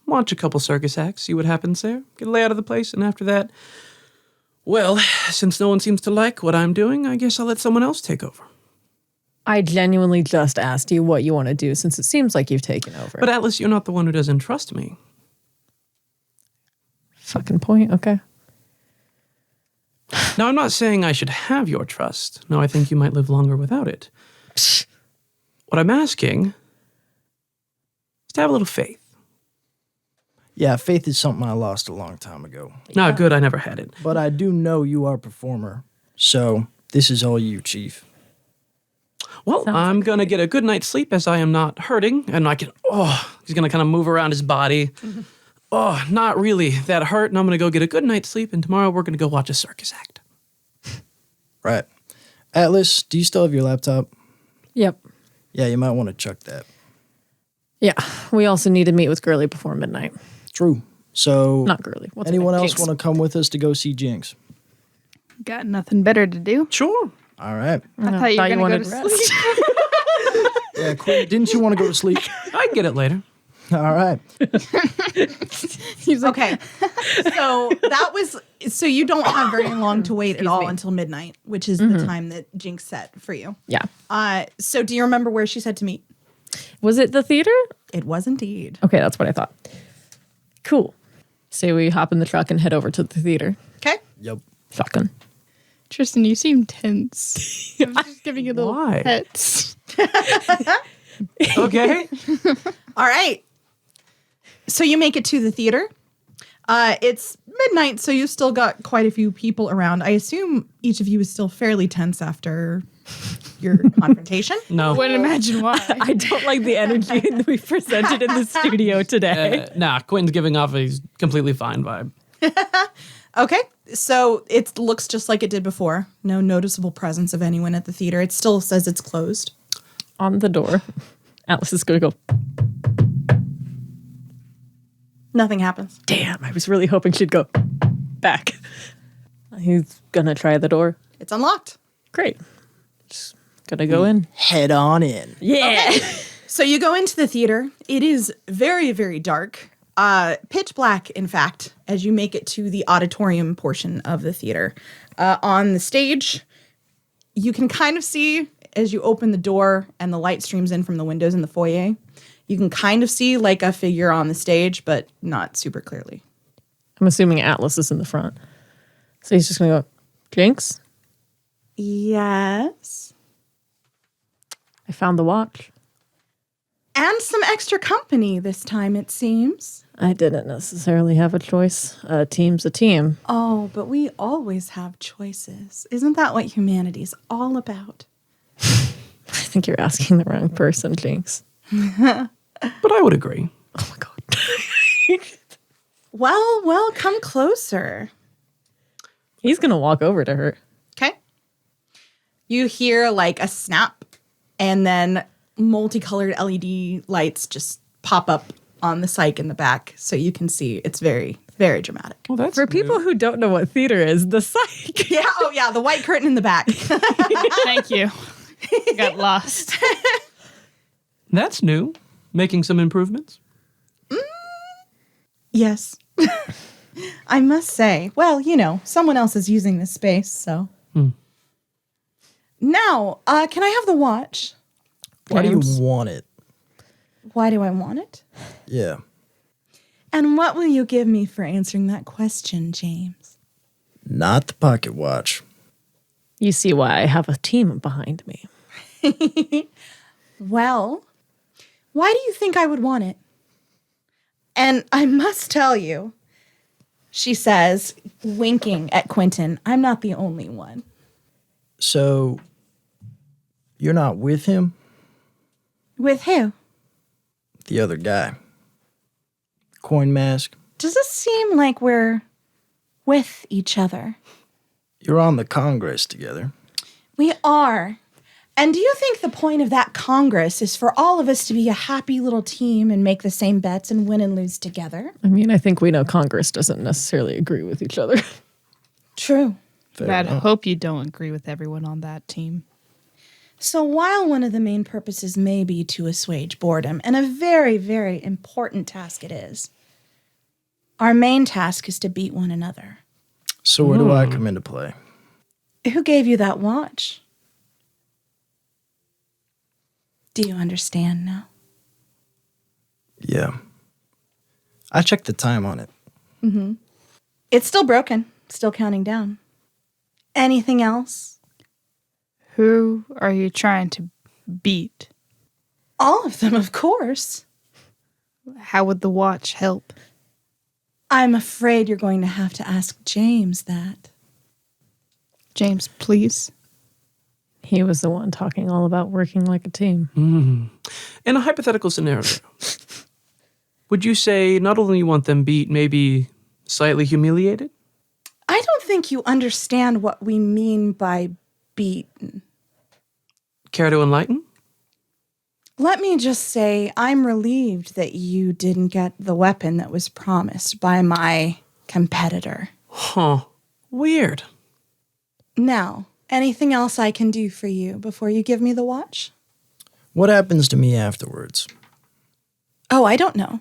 watch a couple circus acts, see what happens there, get a lay out of the place, and after that, well, since no one seems to like what I'm doing, I guess I'll let someone else take over. I genuinely just asked you what you want to do since it seems like you've taken over. But Atlas, you're not the one who doesn't trust me. Fucking point, okay. Now, I'm not saying I should have your trust. No, I think you might live longer without it. What I'm asking is to have a little faith. Yeah, faith is something I lost a long time ago. No, good, I never had it. But I do know you are a performer. So this is all you, Chief. Well, I'm going to get a good night's sleep as I am not hurting. And I can, he's going to kind of move around his body. Not really that hurt. And I'm going to go get a good night's sleep. And tomorrow we're going to go watch a circus act. Right. Atlas, do you still have your laptop? Yep. Yeah, you might want to chuck that. Yeah, we also need to meet with Girly before midnight. True. So Not Girly. What's her anyone name? else Jinx. want to come with us to go see Jinx? Got nothing better to do. Sure. All right. I thought you were gonna go wanted to rest. sleep. Yeah, Quinn, didn't you want to go to sleep? I can get it later. All right. He's like, Okay. So you don't have very long to wait at all until midnight, which is the time that Jinx set for you. Yeah. So do you remember where she said to meet? Was it the theater? It was indeed. Okay, that's what I thought. Cool. Say we hop in the truck and head over to the theater. Okay. Yep. Shotgun. Tristan, you seem tense. I'm just giving you little Why? pets. Okay. All right. So you make it to the theater. It's midnight, so you've still got quite a few people around. I assume each of you is still fairly tense after your confrontation. No. Wouldn't imagine why. I don't like the energy that we presented in the studio today. Nah, Quentin's giving off a completely fine vibe. Okay. So it looks just like it did before. No noticeable presence of anyone at the theater. It still says it's closed. On the door, Atlas is going to go, Nothing happens. damn, I was really hoping she'd go back. He's going to try the door. It's unlocked. Great. Just going to go in. Head on in. Yeah. So you go into the theater. It is very, very dark. Pitch black, in fact, as you make it to the auditorium portion of the theater. On the stage, you can kind of see as you open the door and the light streams in from the windows in the foyer. You can kind of see like a figure on the stage, but not super clearly. I'm assuming Atlas is in the front. So he's just going to go, Jinx, Yes. I found the watch. And some extra company this time, it seems. I didn't necessarily have a choice. A team's a team. Oh, but we always have choices. Isn't that what humanity's all about? I think you're asking the wrong person, Jinx. But I would agree. Oh my god. Well, come closer. He's gonna walk over to her. Okay. You hear like a snap, and then multicolored LED lights just pop up on the cyc in the back, so you can see it's very, very dramatic. Well, that's For people who don't know what theater is, the psych. Yeah, oh yeah, the white curtain in the back. Thank you. Got lost. That's new. Making some improvements. Yes. I must say, well, someone else is using this space, so. Now, can I have the watch? Why do you James? want it? Why do I want it? Yeah. And what will you give me for answering that question, James? Not the pocket watch. You see why I have a team behind me. Well, why do you think I would want it? And I must tell you, she says, winking at Quinten, I'm not the only one. So, you're not with him? With who? The other guy. Coin mask. Does it seem like we're with each other? You're on the Congress together. We are. And do you think the point of that Congress is for all of us to be a happy little team and make the same bets and win and lose together? I mean, I think we know Congress doesn't necessarily agree with each other. True. Fair I'd enough. hope you don't agree with everyone on that team. So while one of the main purposes may be to assuage boredom, and a very, very important task it is, our main task is to beat one another. So where do I come into play? Who gave you that watch? Do you understand now? Yeah. I checked the time on it. It's still broken, still counting down. Anything else? Who are you trying to beat? All of them, of course. How would the watch help? I'm afraid you're going to have to ask James that. James, please. He was the one talking all about working like a team. In a hypothetical scenario, would you say not only you want them beat, maybe slightly humiliated? I don't think you understand what we mean by beaten. Care to enlighten? Let me just say, I'm relieved that you didn't get the weapon that was promised by my competitor. Huh. Weird. Now, anything else I can do for you before you give me the watch? What happens to me afterwards? Oh, I don't know.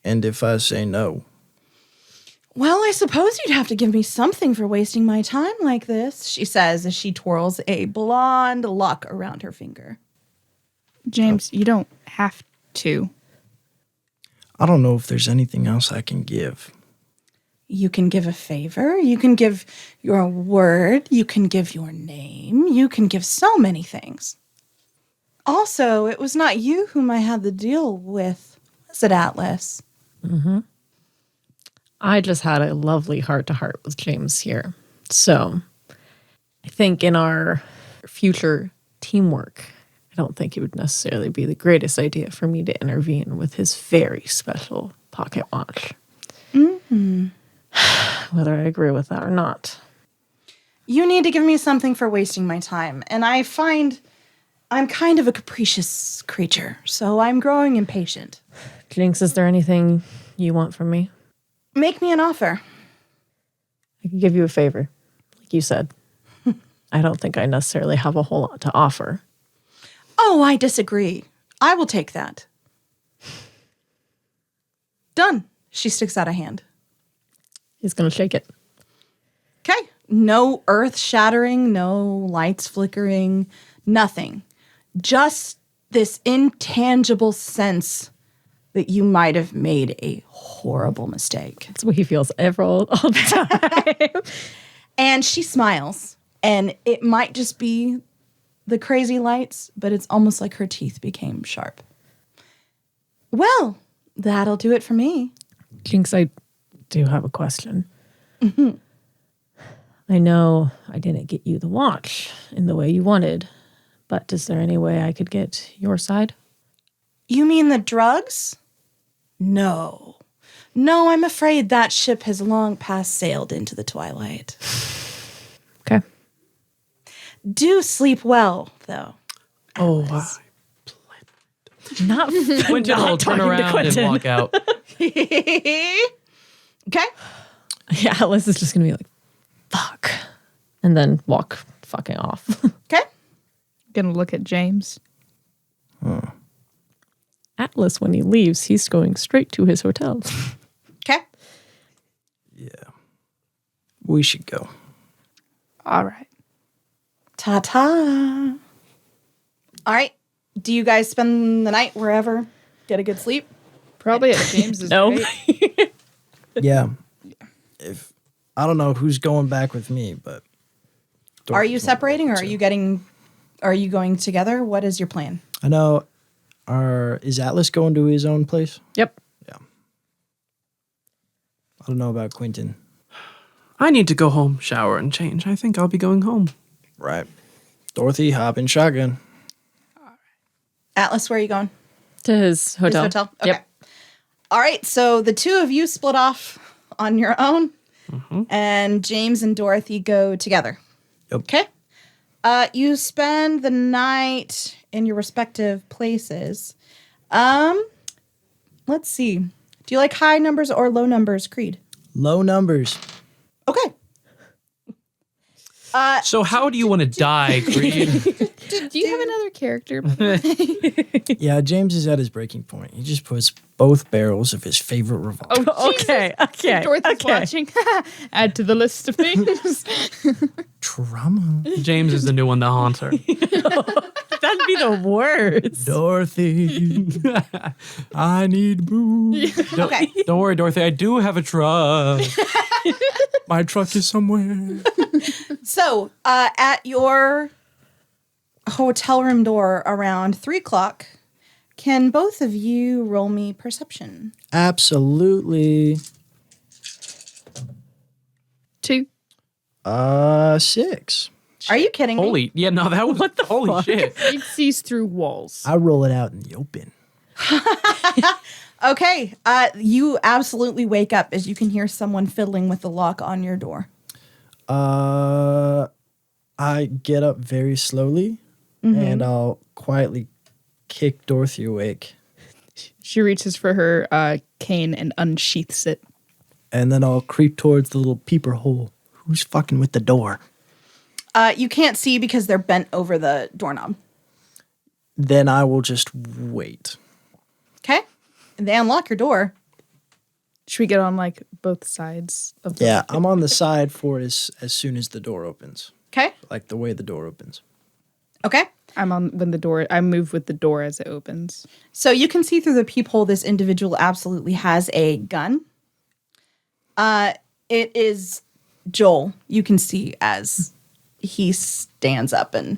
And if I say no? Well, I suppose you'd have to give me something for wasting my time like this, she says as she twirls a blonde lock around her finger. James, you don't have to. I don't know if there's anything else I can give. You can give a favor. You can give your word. You can give your name. You can give so many things. Also, it was not you whom I had the deal with, was it, Atlas? I just had a lovely heart-to-heart with James here. So I think in our future teamwork, I don't think it would necessarily be the greatest idea for me to intervene with his very special pocket watch. Whether I agree with that or not. You need to give me something for wasting my time, and I find I'm kind of a capricious creature, so I'm growing impatient. Jinx, is there anything you want from me? Make me an offer. I could give you a favor, like you said. I don't think I necessarily have a whole lot to offer. Oh, I disagree. I will take that. Done. She sticks out a hand. He's going to shake it. Okay. No earth shattering, no lights flickering, nothing. Just this intangible sense that you might have made a horrible mistake. That's what he feels all the time. And she smiles. And it might just be the crazy lights, but it's almost like her teeth became sharp. Well, that'll do it for me. Jinx, I do have a question. I know I didn't get you the watch in the way you wanted, but is there any way I could get your side? You mean the drugs? No. No, I'm afraid that ship has long past sailed into the twilight. Okay. Do sleep well, though. Oh, Not Quinten will turn around and walk out. Okay. Yeah, Atlas is just going to be like, fuck. And then walk fucking off. Okay. Gonna look at James. Atlas, when he leaves, he's going straight to his hotel. Okay. Yeah. We should go. All right. Ta-ta. All right. Do you guys spend the night wherever? Get a good sleep? Probably at James's. No. Right? Yeah. If I don't know who's going back with me, but Are you Dorothy's not separating or going are you going together? What is your plan? I know. Is Atlas going to his own place? Yep. Yeah. I don't know about Quinten. I need to go home, shower, and change. I think I'll be going home. Right. Dorothy, hop in shotgun. Atlas, where are you going? To his hotel. His hotel? Okay. Yep. All right, so the two of you split off on your own, and James and Dorothy go together. Yep. Okay. You spend the night in your respective places. Let's see. Do you like high numbers or low numbers, Creed? Low numbers. Okay. So how do you want to die, Creed? Do you have another character? Yeah, James is at his breaking point. He just puts both barrels of his favorite revolver. Oh, Okay. Okay. Dorothy's okay. watching. Add to the list of things. Trauma. James is the new one that haunts her. That'd be the worst. Dorothy, I need booze. Okay. Don't worry, Dorothy. I do have a truck. My truck is somewhere. So, at your hotel room door around 3 o'clock, can both of you roll me perception? Absolutely. 2. 6. Are you kidding me? Holy, yeah, no, that was holy shit. It sees through walls. I roll it out in the open. Okay. You absolutely wake up as you can hear someone fiddling with the lock on your door. I get up very slowly and I'll quietly kick Dorothy awake. She reaches for her cane and unsheaths it. And then I'll creep towards the little peeper hole. Who's fucking with the door? You can't see because they're bent over the doorknob. Then I will just wait. Okay. And they unlock your door. Should we get on like both sides of the Yeah, I'm on the side for it as soon as the door opens. Okay. Like the way the door opens. Okay. I'm on when the door I move with the door as it opens. So you can see through the peephole this individual absolutely has a gun. It is Joel. You can see as he stands up and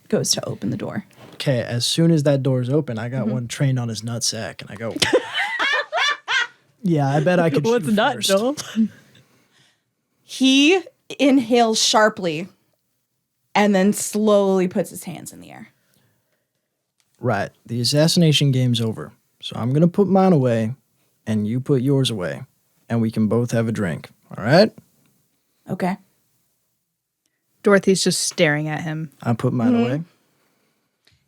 goes to open the door. Okay, as soon as that door's open, I got one trained on his nutsack, and I go. Yeah, I bet I could. What's shoot not, first. Joel? He inhales sharply and then slowly puts his hands in the air. Right, the assassination game's over, so I'm gonna put mine away, and you put yours away, and we can both have a drink. All right? Okay. Dorothy's just staring at him. I put mine away.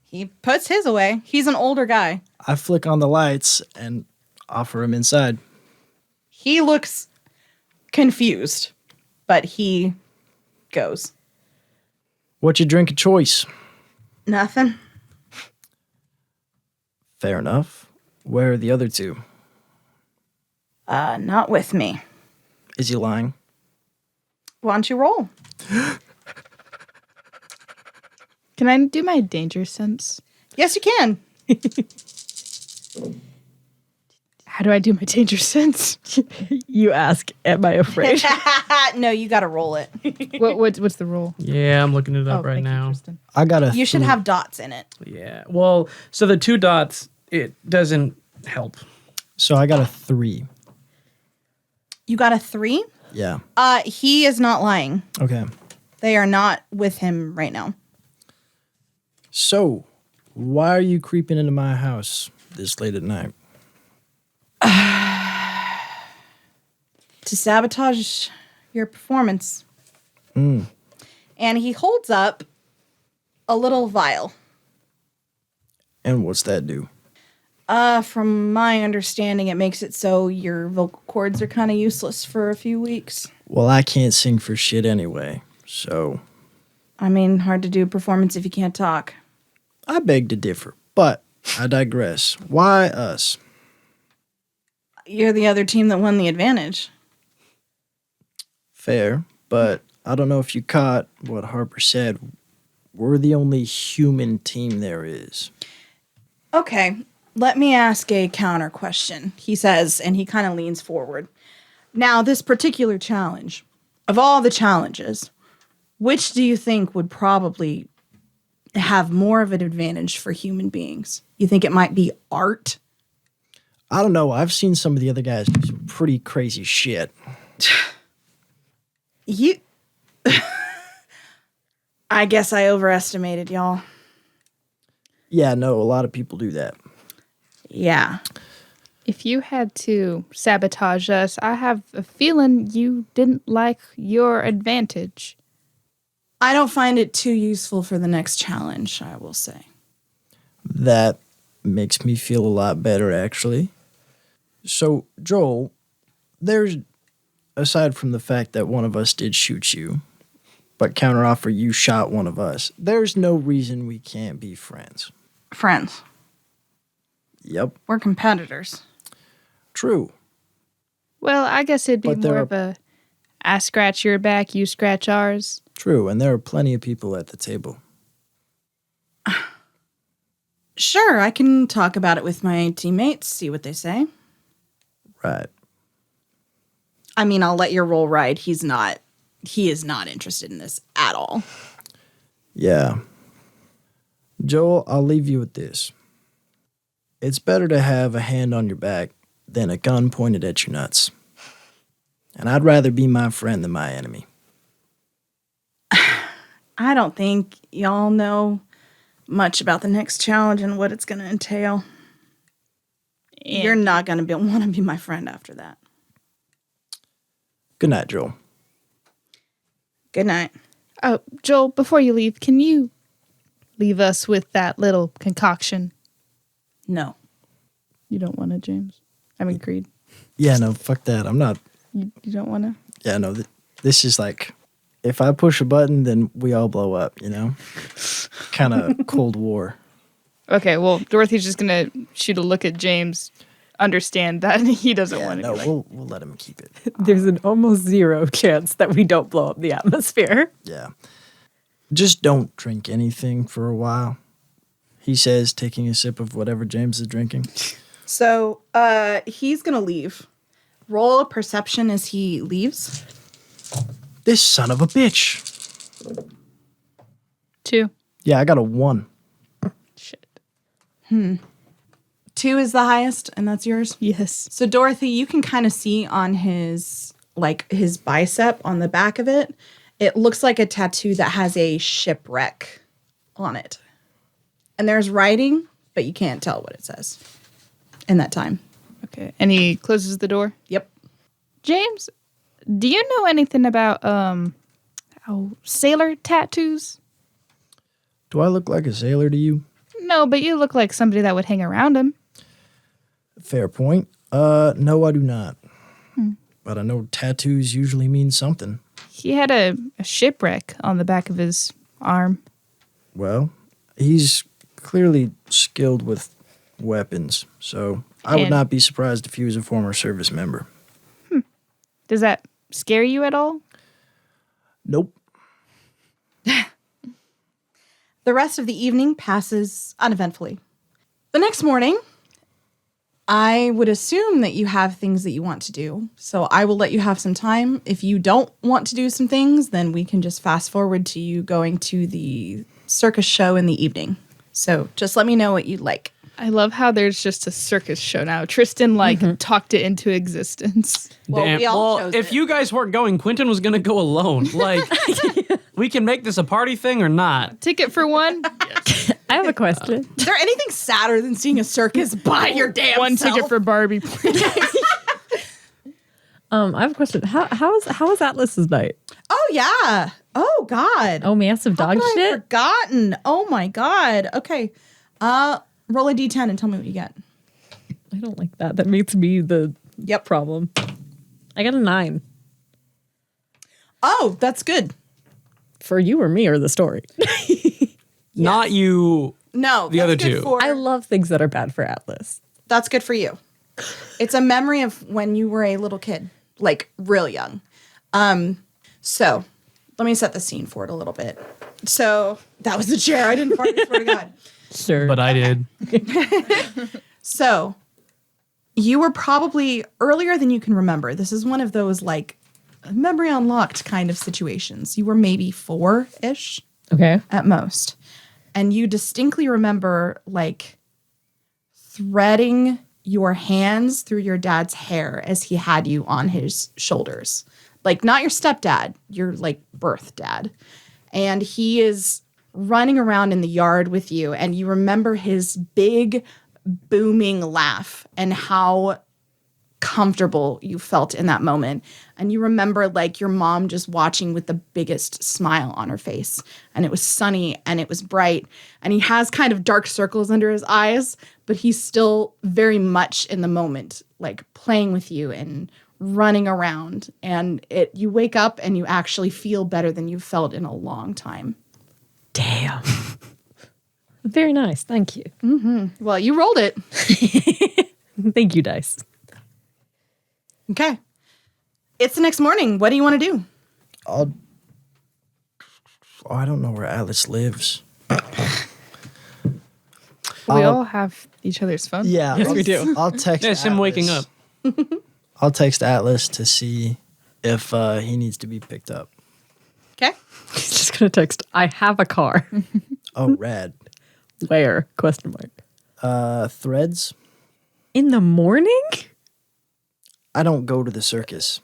He puts his away. He's an older guy. I flick on the lights and offer him inside. He looks confused, but he goes. What's your drink of choice? Nothing. Fair enough. Where are the other two? Not with me. Is he lying? Why don't you roll? Can I do my danger sense? Yes, you can. How do I do my danger sense? You ask, am I afraid? No, you got to roll it. What's the rule? Yeah, I'm looking it up right thank you, now. Tristan. I got a. You should have dots in it. Yeah. Well, so the 2 dots, it doesn't help. So I got a 3. You got a 3? Yeah. He is not lying. Okay. They are not with him right now. So, why are you creeping into my house this late at night? To sabotage your performance. Mm. And he holds up a little vial. And what's that do? From my understanding, it makes it so your vocal cords are kind of useless for a few weeks. Well, I can't sing for shit anyway, so I mean, hard to do a performance if you can't talk. I beg to differ. But I digress. Why us? You're the other team that won the advantage. Fair, but I don't know if you caught what Harper said. We're the only human team there is. Okay, let me ask a counter question, he says, and he kind of leans forward. Now, this particular challenge, of all the challenges, which do you think would probably have more of an advantage for human beings? You think it might be art? I don't know. I've seen some of the other guys do some pretty crazy shit. You... I guess I overestimated y'all. Yeah, no, a lot of people do that. Yeah. If you had to sabotage us, I have a feeling you didn't like your advantage. I don't find it too useful for the next challenge, I will say. That makes me feel a lot better, actually. So, Joel, there's, aside from the fact that one of us did shoot you, but counteroffer, you shot one of us, there's no reason we can't be friends. Friends. Yep. We're competitors. True. Well, I guess it'd be But there more are- of a I scratch your back, you scratch ours. True, and there are plenty of people at the table. Sure, I can talk about it with my teammates, see what they say. Right. I mean, I'll let your roll ride. He is not interested in this at all. Yeah. Joel, I'll leave you with this. It's better to have a hand on your back than a gun pointed at your nuts. And I'd rather be my friend than my enemy. I don't think y'all know much about the next challenge and what it's going to entail. And You're not going to want to be my friend after that. Good night, Joel. Good night. Oh, Joel, before you leave, can you leave us with that little concoction? No. You don't want to, James? I mean, Creed. Yeah, no, fuck that. I'm not. You don't want to? Yeah, no, this is like, if I push a button, then we all blow up, you know? Kind of Cold War. Okay, well, Dorothy's just going to shoot a look at James, understand that he doesn't Yeah, want to no, be like, we'll let him keep it. There's an almost 0 chance that we don't blow up the atmosphere. Yeah. Just don't drink anything for a while, he says, taking a sip of whatever James is drinking. So, he's going to leave. Roll a perception as he leaves. This son of a bitch. 2. Yeah, I got a 1. Shit. 2 is the highest, and that's yours. Yes. So, Dorothy, you can kind of see on his bicep on the back of it, it looks like a tattoo that has a shipwreck on it. And there's writing, but you can't tell what it says in that time. Okay, and he closes the door. Yep. James, do you know anything about sailor tattoos? Do I look like a sailor to you? No, but you look like somebody that would hang around him. Fair point. No, I do not. But I know tattoos usually mean something. He had a shipwreck on the back of his arm. Well, he's clearly skilled with weapons, so I would And- not be surprised if he was a former service member. Does that scare you at all? Nope. The rest of the evening passes uneventfully. The next morning, I would assume that you have things that you want to do. So I will let you have some time. If you don't want to do some things, then we can just fast forward to you going to the circus show in the evening. So just let me know what you'd like. I love how there's just a circus show now. Tristan talked it into existence. Well, Damn. we all Well, chose if it. you guys weren't going, Quinten was going to go alone. Like, we can make this a party thing or not. Ticket for one. I have a question. Is there anything sadder than seeing a circus by your damn One self? ticket for Barbie, please. I have a question. How was Atlas's night? Oh yeah. Oh God. Oh, massive How dog could I have shit. forgotten. Oh my God. Okay. Roll a d10 and tell me what you get. I don't like that. That makes me the Yep. problem. I got a 9 Oh, that's good. for you or me or the story. Not you. No, The that's other good two. For, I love things that are bad for Atlas. that's good for you. It's a memory of when you were a little kid, like real young. So let me set the scene for it a little bit. So that was the chair. I didn't fart. I swear to God. Sure. But I did. So you were probably earlier than you can remember. This is one of those like memory unlocked kind of situations. You were maybe 4-ish Okay. at most. And you distinctly remember like threading your hands through your dad's hair as he had you on his shoulders. Like not your stepdad, your like birth dad. And he is running around in the yard with you and you remember his big booming laugh and how comfortable you felt in that moment. And you remember like your mom just watching with the biggest smile on her face. And it was sunny and it was bright. And he has kind of dark circles under his eyes, but he's still very much in the moment, like playing with you and running around. And you wake up and you actually feel better than you've felt in a long time. Damn. Very nice. Thank you. Well, you rolled it. Thank you, Dice. Okay. It's the next morning. What do you want to do? I don't know where Atlas lives. We all have each other's phone. Yeah, Yes, we do. I'll text. Yes, him waking up. I'll text Atlas to see if he needs to be picked up. Okay. He's just gonna text. I have a car. Oh, rad. Where? Question mark. Threads. In the morning? I don't go to the circus.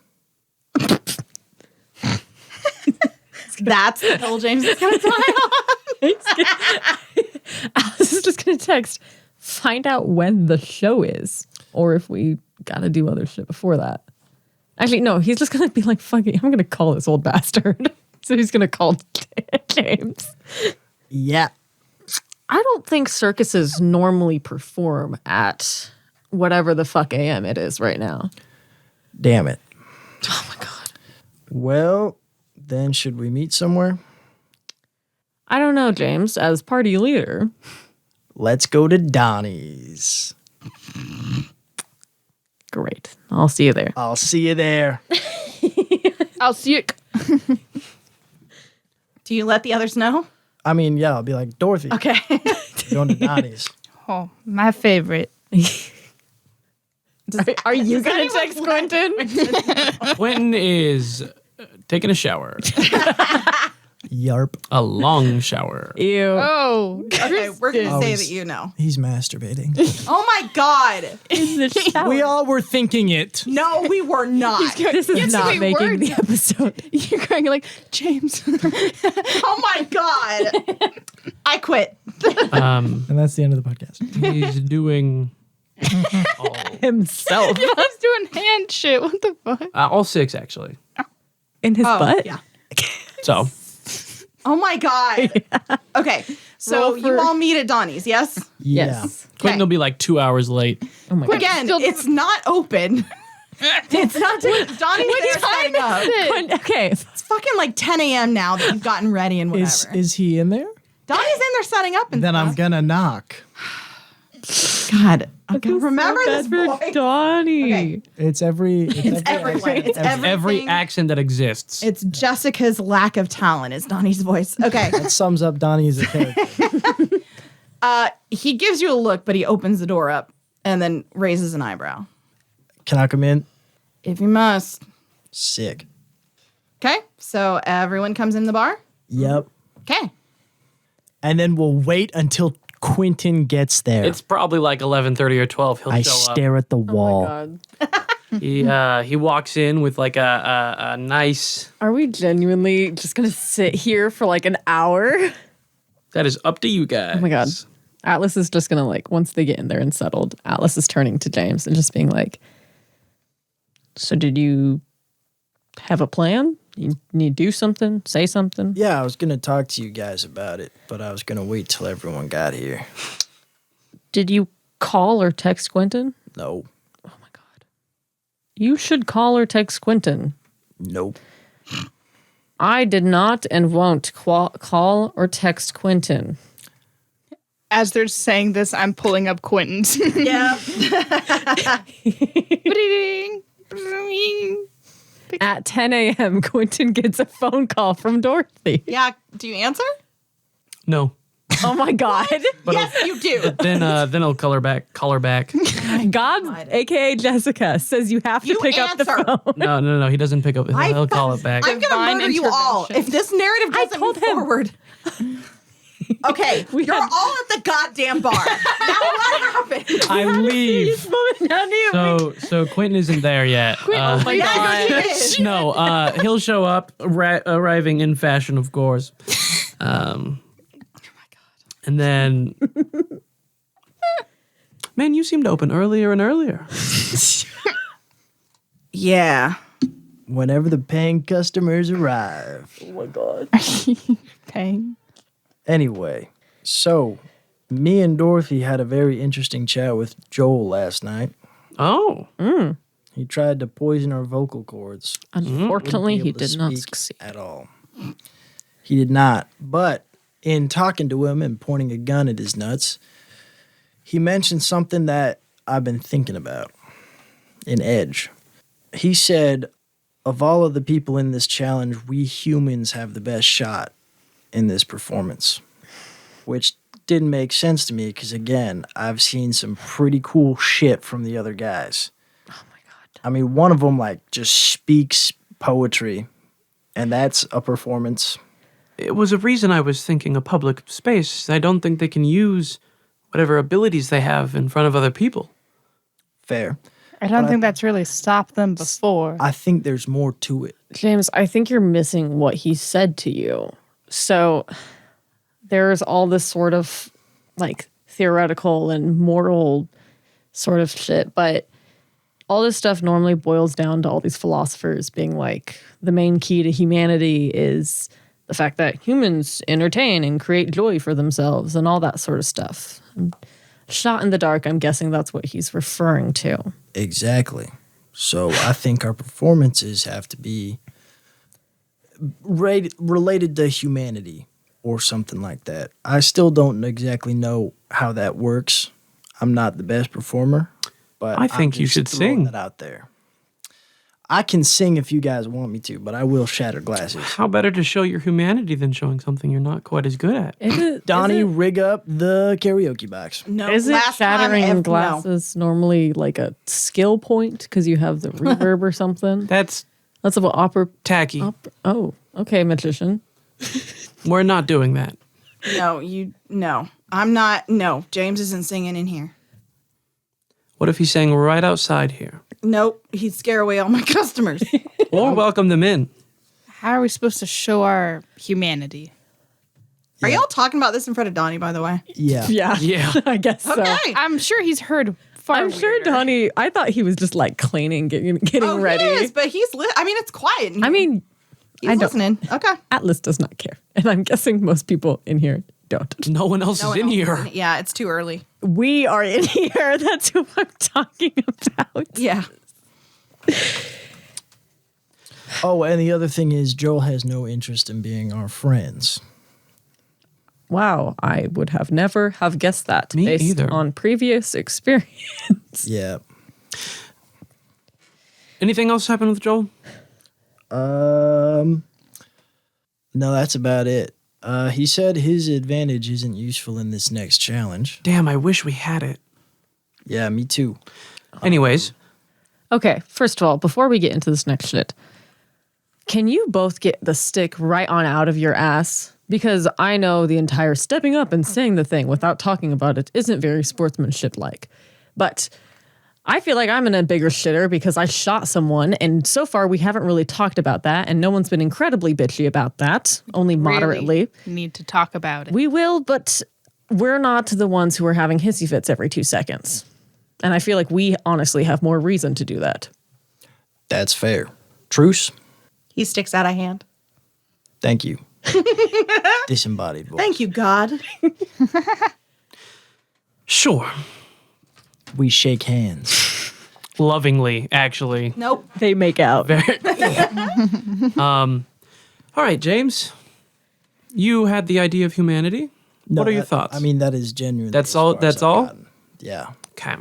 That's the hill James is going to die on. Alice is just gonna text. Find out when the show is, or if we gotta do other shit before that. Actually, no. He's just gonna be like, "Fuck it, I'm gonna call this old bastard." So he's gonna call James. Yeah. I don't think circuses normally perform at whatever the fuck AM it is right now. Damn it. Oh my god. Well, then should we meet somewhere? I don't know, James. As party leader, Let's go to Donnie's. great. I'll see you there. I'll see you there. I'll see you. Do you let the others know? I mean, yeah, I'll be like, Dorothy, Okay. going to Donnie's. Oh, my favorite. Are you gonna anyone text Quinten? Quinten is taking a shower. Yarp. A long shower. Ew. Oh, Okay, we're going to Oh, say he's- that you know. He's masturbating. Oh my God. In the shower. We all were thinking it. No, we were not. This is Yes, not we making were. the episode. you're going like, James. Oh my God. I quit. Um, And that's the end of the podcast. he's doing Himself. I was doing hand shit. What the fuck? all 6 actually. In his butt? Yeah. So Oh my God. Okay. So Roll for- you all meet at Donnie's, yes? Yeah. Yes. Quinten will be like 2 hours late. Oh my god. Again, Still- it's not open. It's not. Donnie's there setting up. Quinn- okay. It's fucking like 10 a.m. now that you've gotten ready and whatever. Is he in there? Donnie's in there setting up and Then I'm stuff. gonna knock. God. Okay, remember this for boy. Donnie. Okay. It's everyone. It's Every everything. accent that exists. It's Jessica's lack of talent is Donnie's voice. Okay. That sums up Donnie as a character. He gives you a look, but he opens the door up and then raises an eyebrow. Can I come in? If you must. Sick. Okay. So everyone comes in the bar. Yep. Okay. And then we'll wait until Quinten gets there, It's probably like 11:30 or 12. He'll I show up. stare at the wall. Oh my God. He walks in with like a nice. Are we genuinely just gonna sit here for like an hour? That is up to you guys. Oh my God. Atlas is just gonna like, once they get in there and settled, Atlas is turning to James and just being like, so did you have a plan? You need to do something? Say something? Yeah, I was going to talk to you guys about it, but I was going to wait till everyone got here. Did you call or text Quinten? No. Oh my God. You should call or text Quinten. Nope. I did not and won't call or text Quinten. As they're saying this, I'm pulling up Quinten's. Yeah. At 10 a.m., Quinten gets a phone call from Dorothy. Yeah. Do you answer? No. Oh my God. Yes, you do. Then he'll call her back. God, aka Jessica, says you have to You pick up the answer. phone. No. He doesn't pick up. He'll call it back. I'm going to Divine murder you all intervention. if this narrative doesn't told move him. forward. Okay, you're had- all at the goddamn bar. Now what happened? I leave. So Quinten isn't there yet. Oh my God. Yes, he is. No, he'll show up, arriving in fashion, of course. And then, man, you seem to open earlier and earlier. Yeah. Whenever the paying customers arrive. Oh my God. Paying. Anyway, so me and Dorothy had a very interesting chat with Joel last night. Oh, He tried to poison our vocal cords. Unfortunately, Wouldn't be he able to did not speak succeed. at all. He did not. But in talking to him and pointing a gun at his nuts, he mentioned something that I've been thinking about. An edge. He said, of all of the people in this challenge, we humans have the best shot in this performance. Which didn't make sense to me because, again, I've seen some pretty cool shit from the other guys. I mean, one of them, like, just speaks poetry, and that's a performance. it was a reason I was thinking a public space. I don't think they can use whatever abilities they have in front of other people. Fair. I don't think that's really stopped them before. I think there's more to it. James, I think you're missing what he said to you. So there's all this sort of like theoretical and moral sort of shit, but all this stuff normally boils down to all these philosophers being like, the main key to humanity is the fact that humans entertain and create joy for themselves and all that sort of stuff. Shot in the dark, I'm guessing that's what he's referring to. Exactly. So I think our performances have to be related to humanity or something like that. I still don't exactly know how that works. I'm not the best performer, but I think I'm you just should throwing sing. that out there. I can sing if you guys want me to, but I will shatter glasses. How better to show your humanity than showing something you're not quite as good at? Donnie, rig up the karaoke box. No, Isn't last time shattering no. glasses normally like a skill point because you have the reverb or something? That's That's what opera. tacky. Oh, okay, magician. We're not doing that. No, I'm not. No, James isn't singing in here. What if he sang right outside here? Nope, he'd scare away all my customers. Or welcome them in. How are we supposed to show our humanity? Are y'all talking about this in front of Donnie, by the way? Yeah. Yeah, Yeah. I guess so. Okay. I'm sure he's heard far I'm sure weirder. Donnie. I thought he was just like cleaning, getting Oh, ready. he is, but he's. I mean, it's quiet. In here. I mean, he's I don't- listening. Okay. Atlas does not care, and I'm guessing most people in here don't. No one else No is one in else here. is Yeah, it's too early. We are in here. That's who I'm talking about. Yeah. Oh, and the other thing is Joel has no interest in being our friends. Wow, I would have never have guessed that Me based either. on previous experience. Yeah. Anything else happen with Joel? No, that's about it. He said his advantage isn't useful in this next challenge. Damn, I wish we had it. Yeah, me too. Anyways, Okay, first of all, before we get into this next shit, can you both get the stick right on out of your ass? Because I know the entire stepping up and saying the thing without talking about it isn't very sportsmanship-like. But I feel like I'm in a bigger shitter because I shot someone, and so far we haven't really talked about that, and no one's been incredibly bitchy about that, only moderately. Really need to talk about it. We will, but we're not the ones who are having hissy fits every 2 seconds. And I feel like we honestly have more reason to do that. That's fair. Truce? He sticks out a hand. Thank you. Disembodied voice. Thank you, God. Sure. We shake hands. Lovingly, actually. Nope. They make out. All right, James. You had the idea of humanity. What are your thoughts? I mean, that is genuine. That's all- that's all? Yeah. Okay.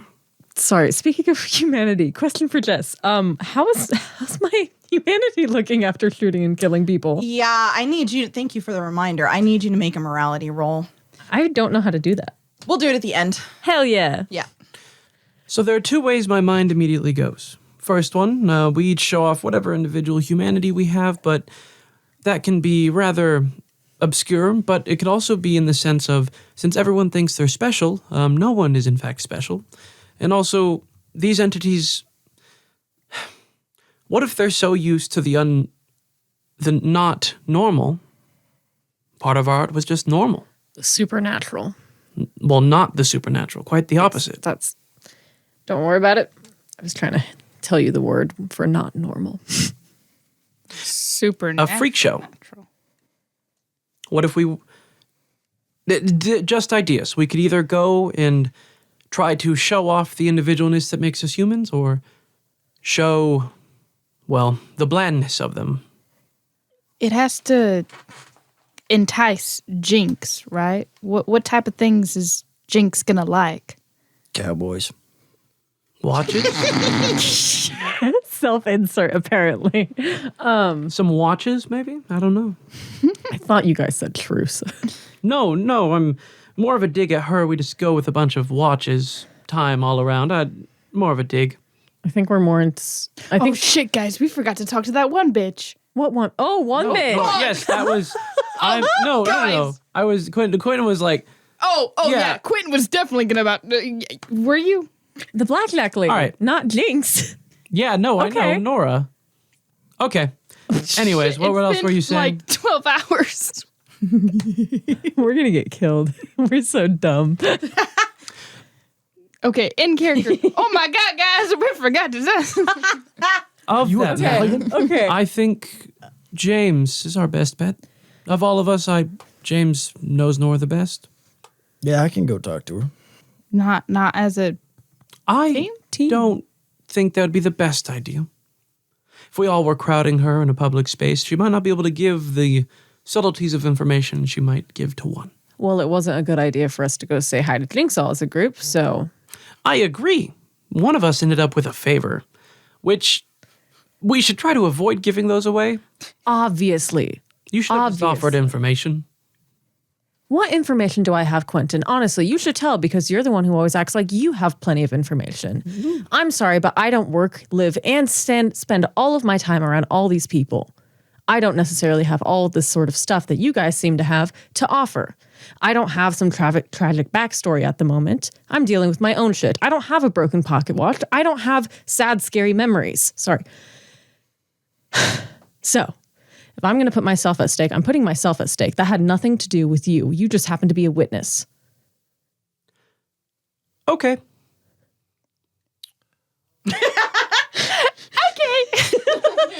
Sorry, speaking of humanity, question for Jess. How's my humanity looking after shooting and killing people? Yeah, I need you. Thank you for the reminder. I need you to make a morality roll. I don't know how to do that. We'll do it at the end. Hell yeah. Yeah. So there are two ways my mind immediately goes. First one, we each show off whatever individual humanity we have, but that can be rather obscure, but it could also be in the sense of, since everyone thinks they're special, no one is in fact special. And also, these entities, what if they're so used to the not normal? Part of art was just normal. Supernatural. Well, not the supernatural, quite the opposite. Don't worry about it. I was trying to tell you the word for not normal. Supernatural. A freak show. What if we... Just ideas. We could either go and try to show off the individualness that makes us humans, or show, well, the blandness of them. It has to entice Jinx, right? What type of things is Jinx gonna like? Cowboys. Watches? Self-insert, apparently. Some watches, maybe? I don't know. I thought you guys said truce. No, I'm more of a dig at her. We just go with a bunch of watches, time all around. More of a dig. I think we're more into... I Oh think... shit, guys, we forgot to talk to that one bitch. What one? Oh, one bitch. No, yes, that was... No. I was... Quinten was like... Oh, Yeah. yeah. Quinten was definitely gonna about. Were you? The blackjack lady. All right. Not Jinx. Yeah, no, I Okay. know. Nora. Okay. Anyways, what else were you saying? Like 12 hours. We're going to get killed. We're so dumb. Okay, in character. Oh my god, guys, we forgot to. Of that matter, Okay. I think James is our best bet. Of all of us, James knows Nora the best. Yeah, I can go talk to her. Not as a I don't think that would be the best idea. If we all were crowding her in a public space, she might not be able to give the subtleties of information she might give to one. Well, it wasn't a good idea for us to go say hi to Jinx all as a group, so... I agree. One of us ended up with a favor, which we should try to avoid giving those away. Obviously. You should have just offered information. What information do I have, Quinten? Honestly, you should tell because you're the one who always acts like you have plenty of information. Mm-hmm. I'm sorry, but I don't work, live, and spend all of my time around all these people. I don't necessarily have all of this sort of stuff that you guys seem to have to offer. I don't have some tragic backstory at the moment. I'm dealing with my own shit. I don't have a broken pocket watch. I don't have sad, scary memories. Sorry. So, if I'm going to put myself at stake, I'm putting myself at stake. That had nothing to do with you. You just happened to be a witness. Okay. okay.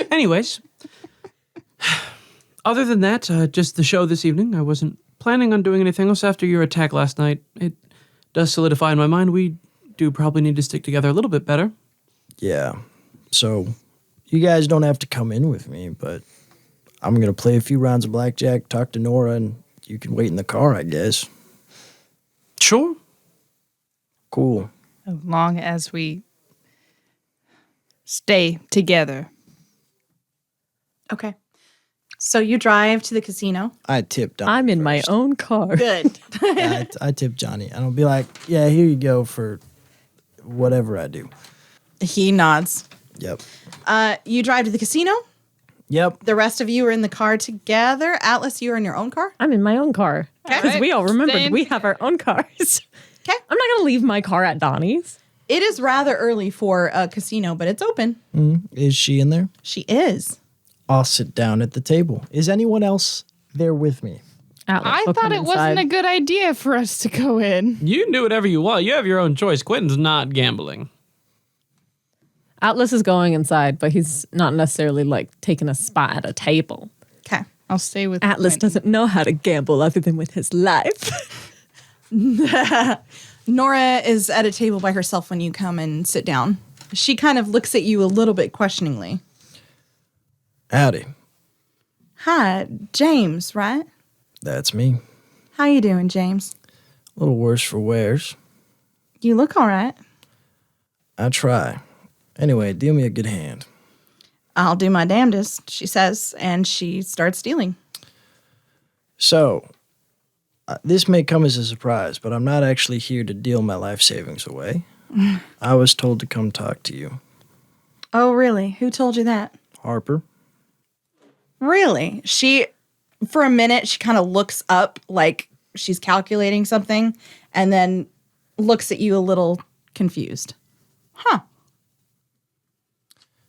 Anyways, other than that, just the show this evening. I wasn't planning on doing anything else after your attack last night. It does solidify in my mind we do probably need to stick together a little bit better. Yeah. So, you guys don't have to come in with me, but I'm going to play a few rounds of blackjack, talk to Nora, and you can wait in the car, I guess. Sure. Cool. As long as we stay together. Okay. So you drive to the casino. I tip Johnny. I'm in my own car. Good. Yeah, I tip Johnny. And I'll be like, yeah, here you go for whatever I do. He nods. Yep. You drive to the casino. Yep. The rest of you are in the car together. Atlas, you are in your own car? I'm in my own car. Because right. we all remembered Staying we have our own cars. Okay. I'm not going to leave my car at Donnie's. It is rather early for a casino, but it's open. Is she in there? She is. I'll sit down at the table. Is anyone else there with me? Atlas I will thought come it wasn't inside. a good idea for us to go in. You can do whatever you want. You have your own choice. Quinten's not gambling. Atlas is going inside, but he's not necessarily like taking a spot at a table. Okay. I'll stay with Atlas Quinten. doesn't know how to gamble other than with his life. Nora is at a table by herself when you come and sit down. She kind of looks at you a little bit questioningly. Howdy. Hi, James, right? That's me. How you doing, James? A little worse for wears. You look all right. I try. Anyway, deal me a good hand. I'll do my damnedest, she says, and she starts dealing. So, this may come as a surprise, but I'm not actually here to deal my life savings away. I was told to come talk to you. Oh, really? Who told you that? Harper? Really? For a minute, she kind of looks up like she's calculating something and then looks at you a little confused. Huh.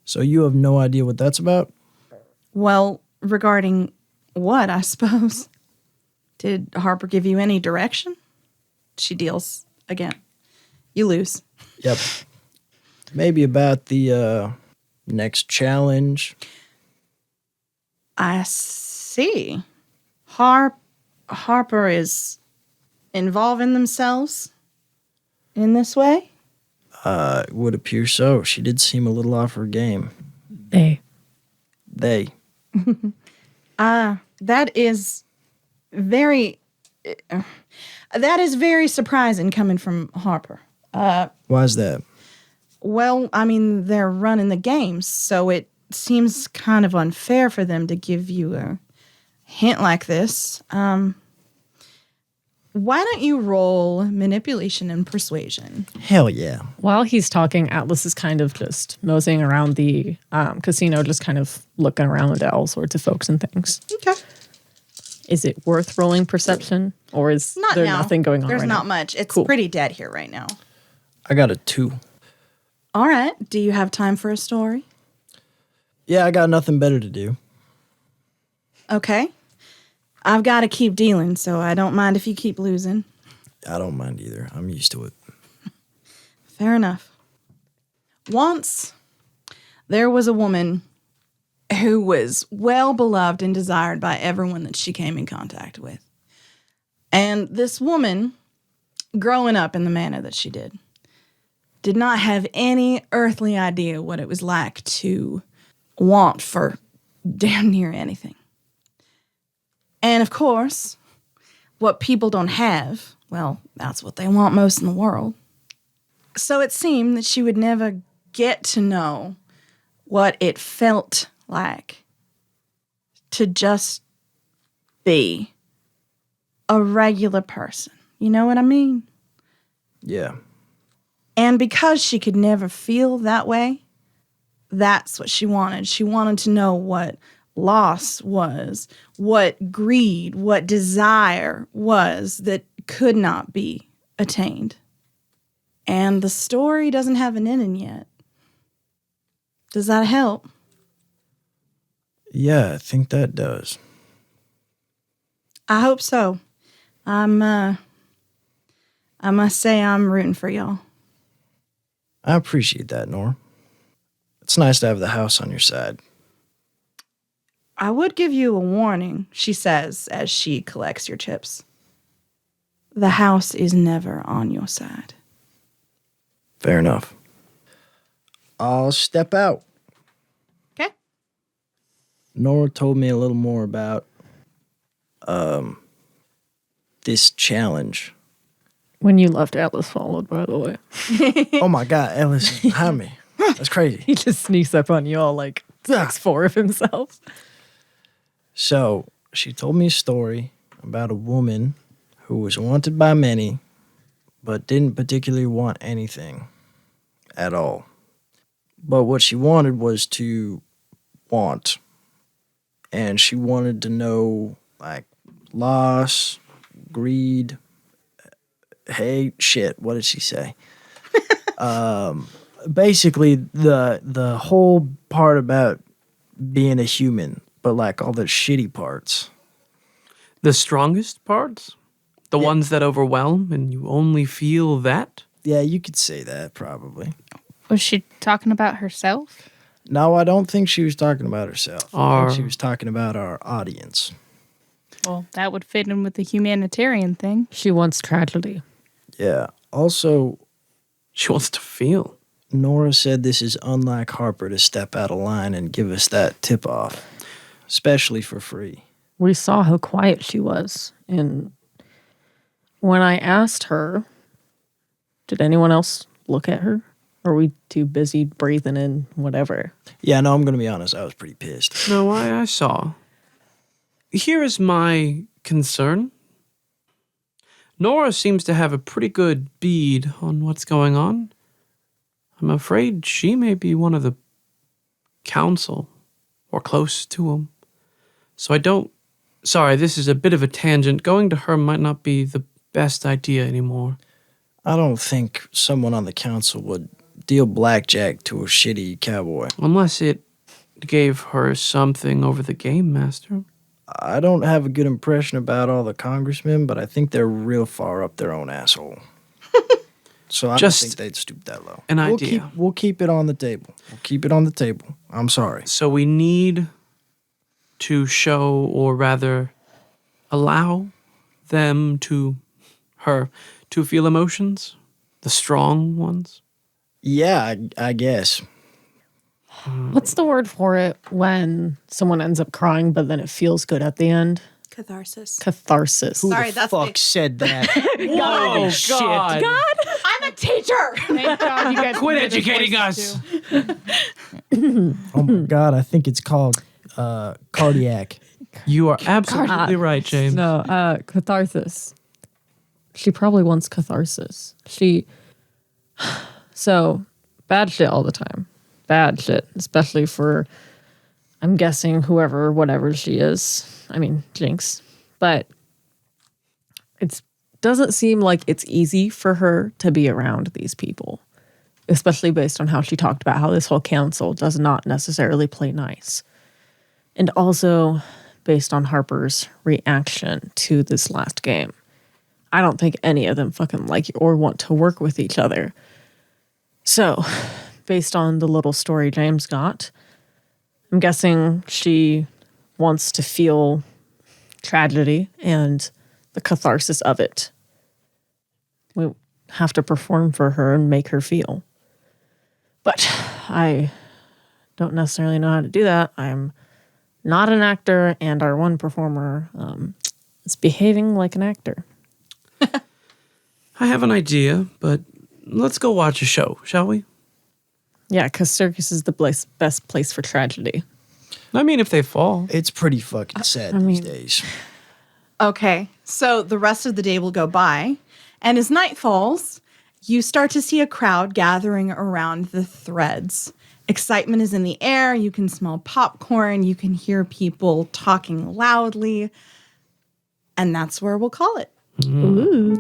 So you have no idea what that's about? Well, regarding what, I suppose? Did Harper give you any direction? She deals again. You lose. Yep. Maybe about the next challenge. I see. Harper is involving themselves in this way? It would appear so. She did seem a little off her game. They. That is very surprising coming from Harper. Why's that? Well, I mean, they're running the games, so it seems kind of unfair for them to give you a hint like this. Why don't you roll manipulation and persuasion? Hell yeah. While he's talking, Atlas is kind of just moseying around the casino, just kind of looking around at all sorts of folks and things. Okay. Is it worth rolling perception, or is Not there now. nothing going on There's right not now? much. It's Cool. pretty dead here right now. I got a 2. All right. Do you have time for a story? Yeah, I got nothing better to do. Okay. I've got to keep dealing, so I don't mind if you keep losing. I don't mind either. I'm used to it. Fair enough. Once, there was a woman who was well beloved and desired by everyone that she came in contact with. And this woman, growing up in the manner that she did not have any earthly idea what it was like to want for damn near anything. And of course, what people don't have, well, that's what they want most in the world. So it seemed that she would never get to know what it felt like to just be a regular person. You know what I mean? Yeah. And because she could never feel that way, that's what she wanted. She wanted to know what loss was, what greed, what desire was that could not be attained. And the story doesn't have an ending yet. Does that help? Yeah, I think that does. I hope so. I must say I'm rooting for y'all. I appreciate that, Nor. It's nice to have the house on your side. I would give you a warning, she says as she collects your chips. The house is never on your side. Fair enough. I'll step out. Okay. Nora told me a little more about this challenge. When you left, Atlas followed, by the way. Oh my God, Ellis is behind me. That's crazy. He just sneaks up on you all like 6'4" of himself. So she told me a story about a woman who was wanted by many, but didn't particularly want anything at all. But what she wanted was to want and she wanted to know like loss, greed, hate, shit. What did she say? Basically, the whole part about being a human, but like all the shitty parts. The strongest parts? The ones that overwhelm and you only feel that? Yeah, you could say that probably. Was she talking about herself? No, I don't think she was talking about herself. I Our- think she was talking about our audience. Well, that would fit in with the humanitarian thing. She wants tragedy. Yeah. Also, She wants to feel. Nora said this is unlike Harper to step out of line and give us that tip off, especially for free. We saw how quiet she was. And when I asked her, did anyone else look at her? Or were we too busy breathing in whatever? Yeah, no, I'm going to be honest. I was pretty pissed. No, I saw. Here is my concern. Nora seems to have a pretty good bead on what's going on. I'm afraid she may be one of the council or close to them. So I don't... Sorry, this is a bit of a tangent. Going to her might not be the best idea anymore. I don't think someone on the council would deal blackjack to a shitty cowboy. Unless it gave her something over the game master. I don't have a good impression about all the congressmen, but I think they're real far up their own asshole. So I Just don't think they'd stoop that low. an idea. We'll keep it on the table. We'll keep it on the table. I'm sorry. So we need to show, or rather allow them her to feel emotions, the strong ones. Yeah, I guess. What's the word for it when someone ends up crying, but then it feels good at the end? Catharsis. Catharsis. Who Sorry, the that's fuck me. said that? Oh, shit. I'm a teacher. Thank God you guys Quit made the educating voices us. too. Oh my god, I think it's called cardiac. You are absolutely right, James. No, catharsis. She probably wants catharsis. So, bad shit all the time. Bad shit, especially for, I'm guessing, whoever, whatever she is. I mean, Jinx. But it doesn't seem like it's easy for her to be around these people, especially based on how she talked about how this whole council does not necessarily play nice. And also based on Harper's reaction to this last game. I don't think any of them fucking like or want to work with each other. So, based on the little story James got, I'm guessing she wants to feel tragedy and the catharsis of it. We have to perform for her and make her feel. But I don't necessarily know how to do that. I'm not an actor, and our one performer is behaving like an actor. I have an idea, but let's go watch a show, shall we? Yeah, because circus is the best place for tragedy. I mean, if they fall. It's pretty fucking sad these days. Okay, so the rest of the day will go by, and as night falls, you start to see a crowd gathering around the threads. Excitement is in the air. You can smell popcorn. You can hear people talking loudly. And that's where we'll call it.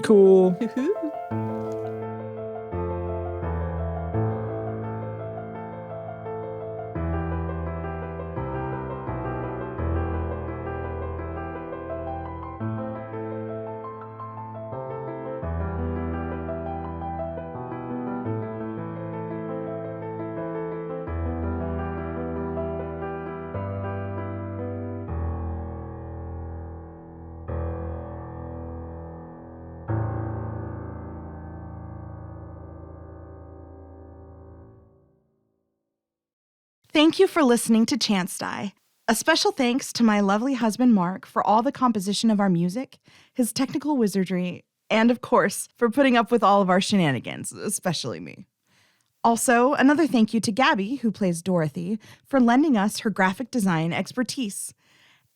Cool. Thank you for listening to Chance Die. A special thanks to my lovely husband, Mark, for all the composition of our music, his technical wizardry, and of course, for putting up with all of our shenanigans, especially me. Also, another thank you to Gabby, who plays Dorothy, for lending us her graphic design expertise.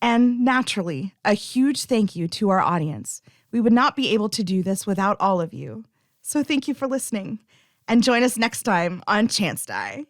And naturally, a huge thank you to our audience. We would not be able to do this without all of you. So thank you for listening. And join us next time on Chance Die.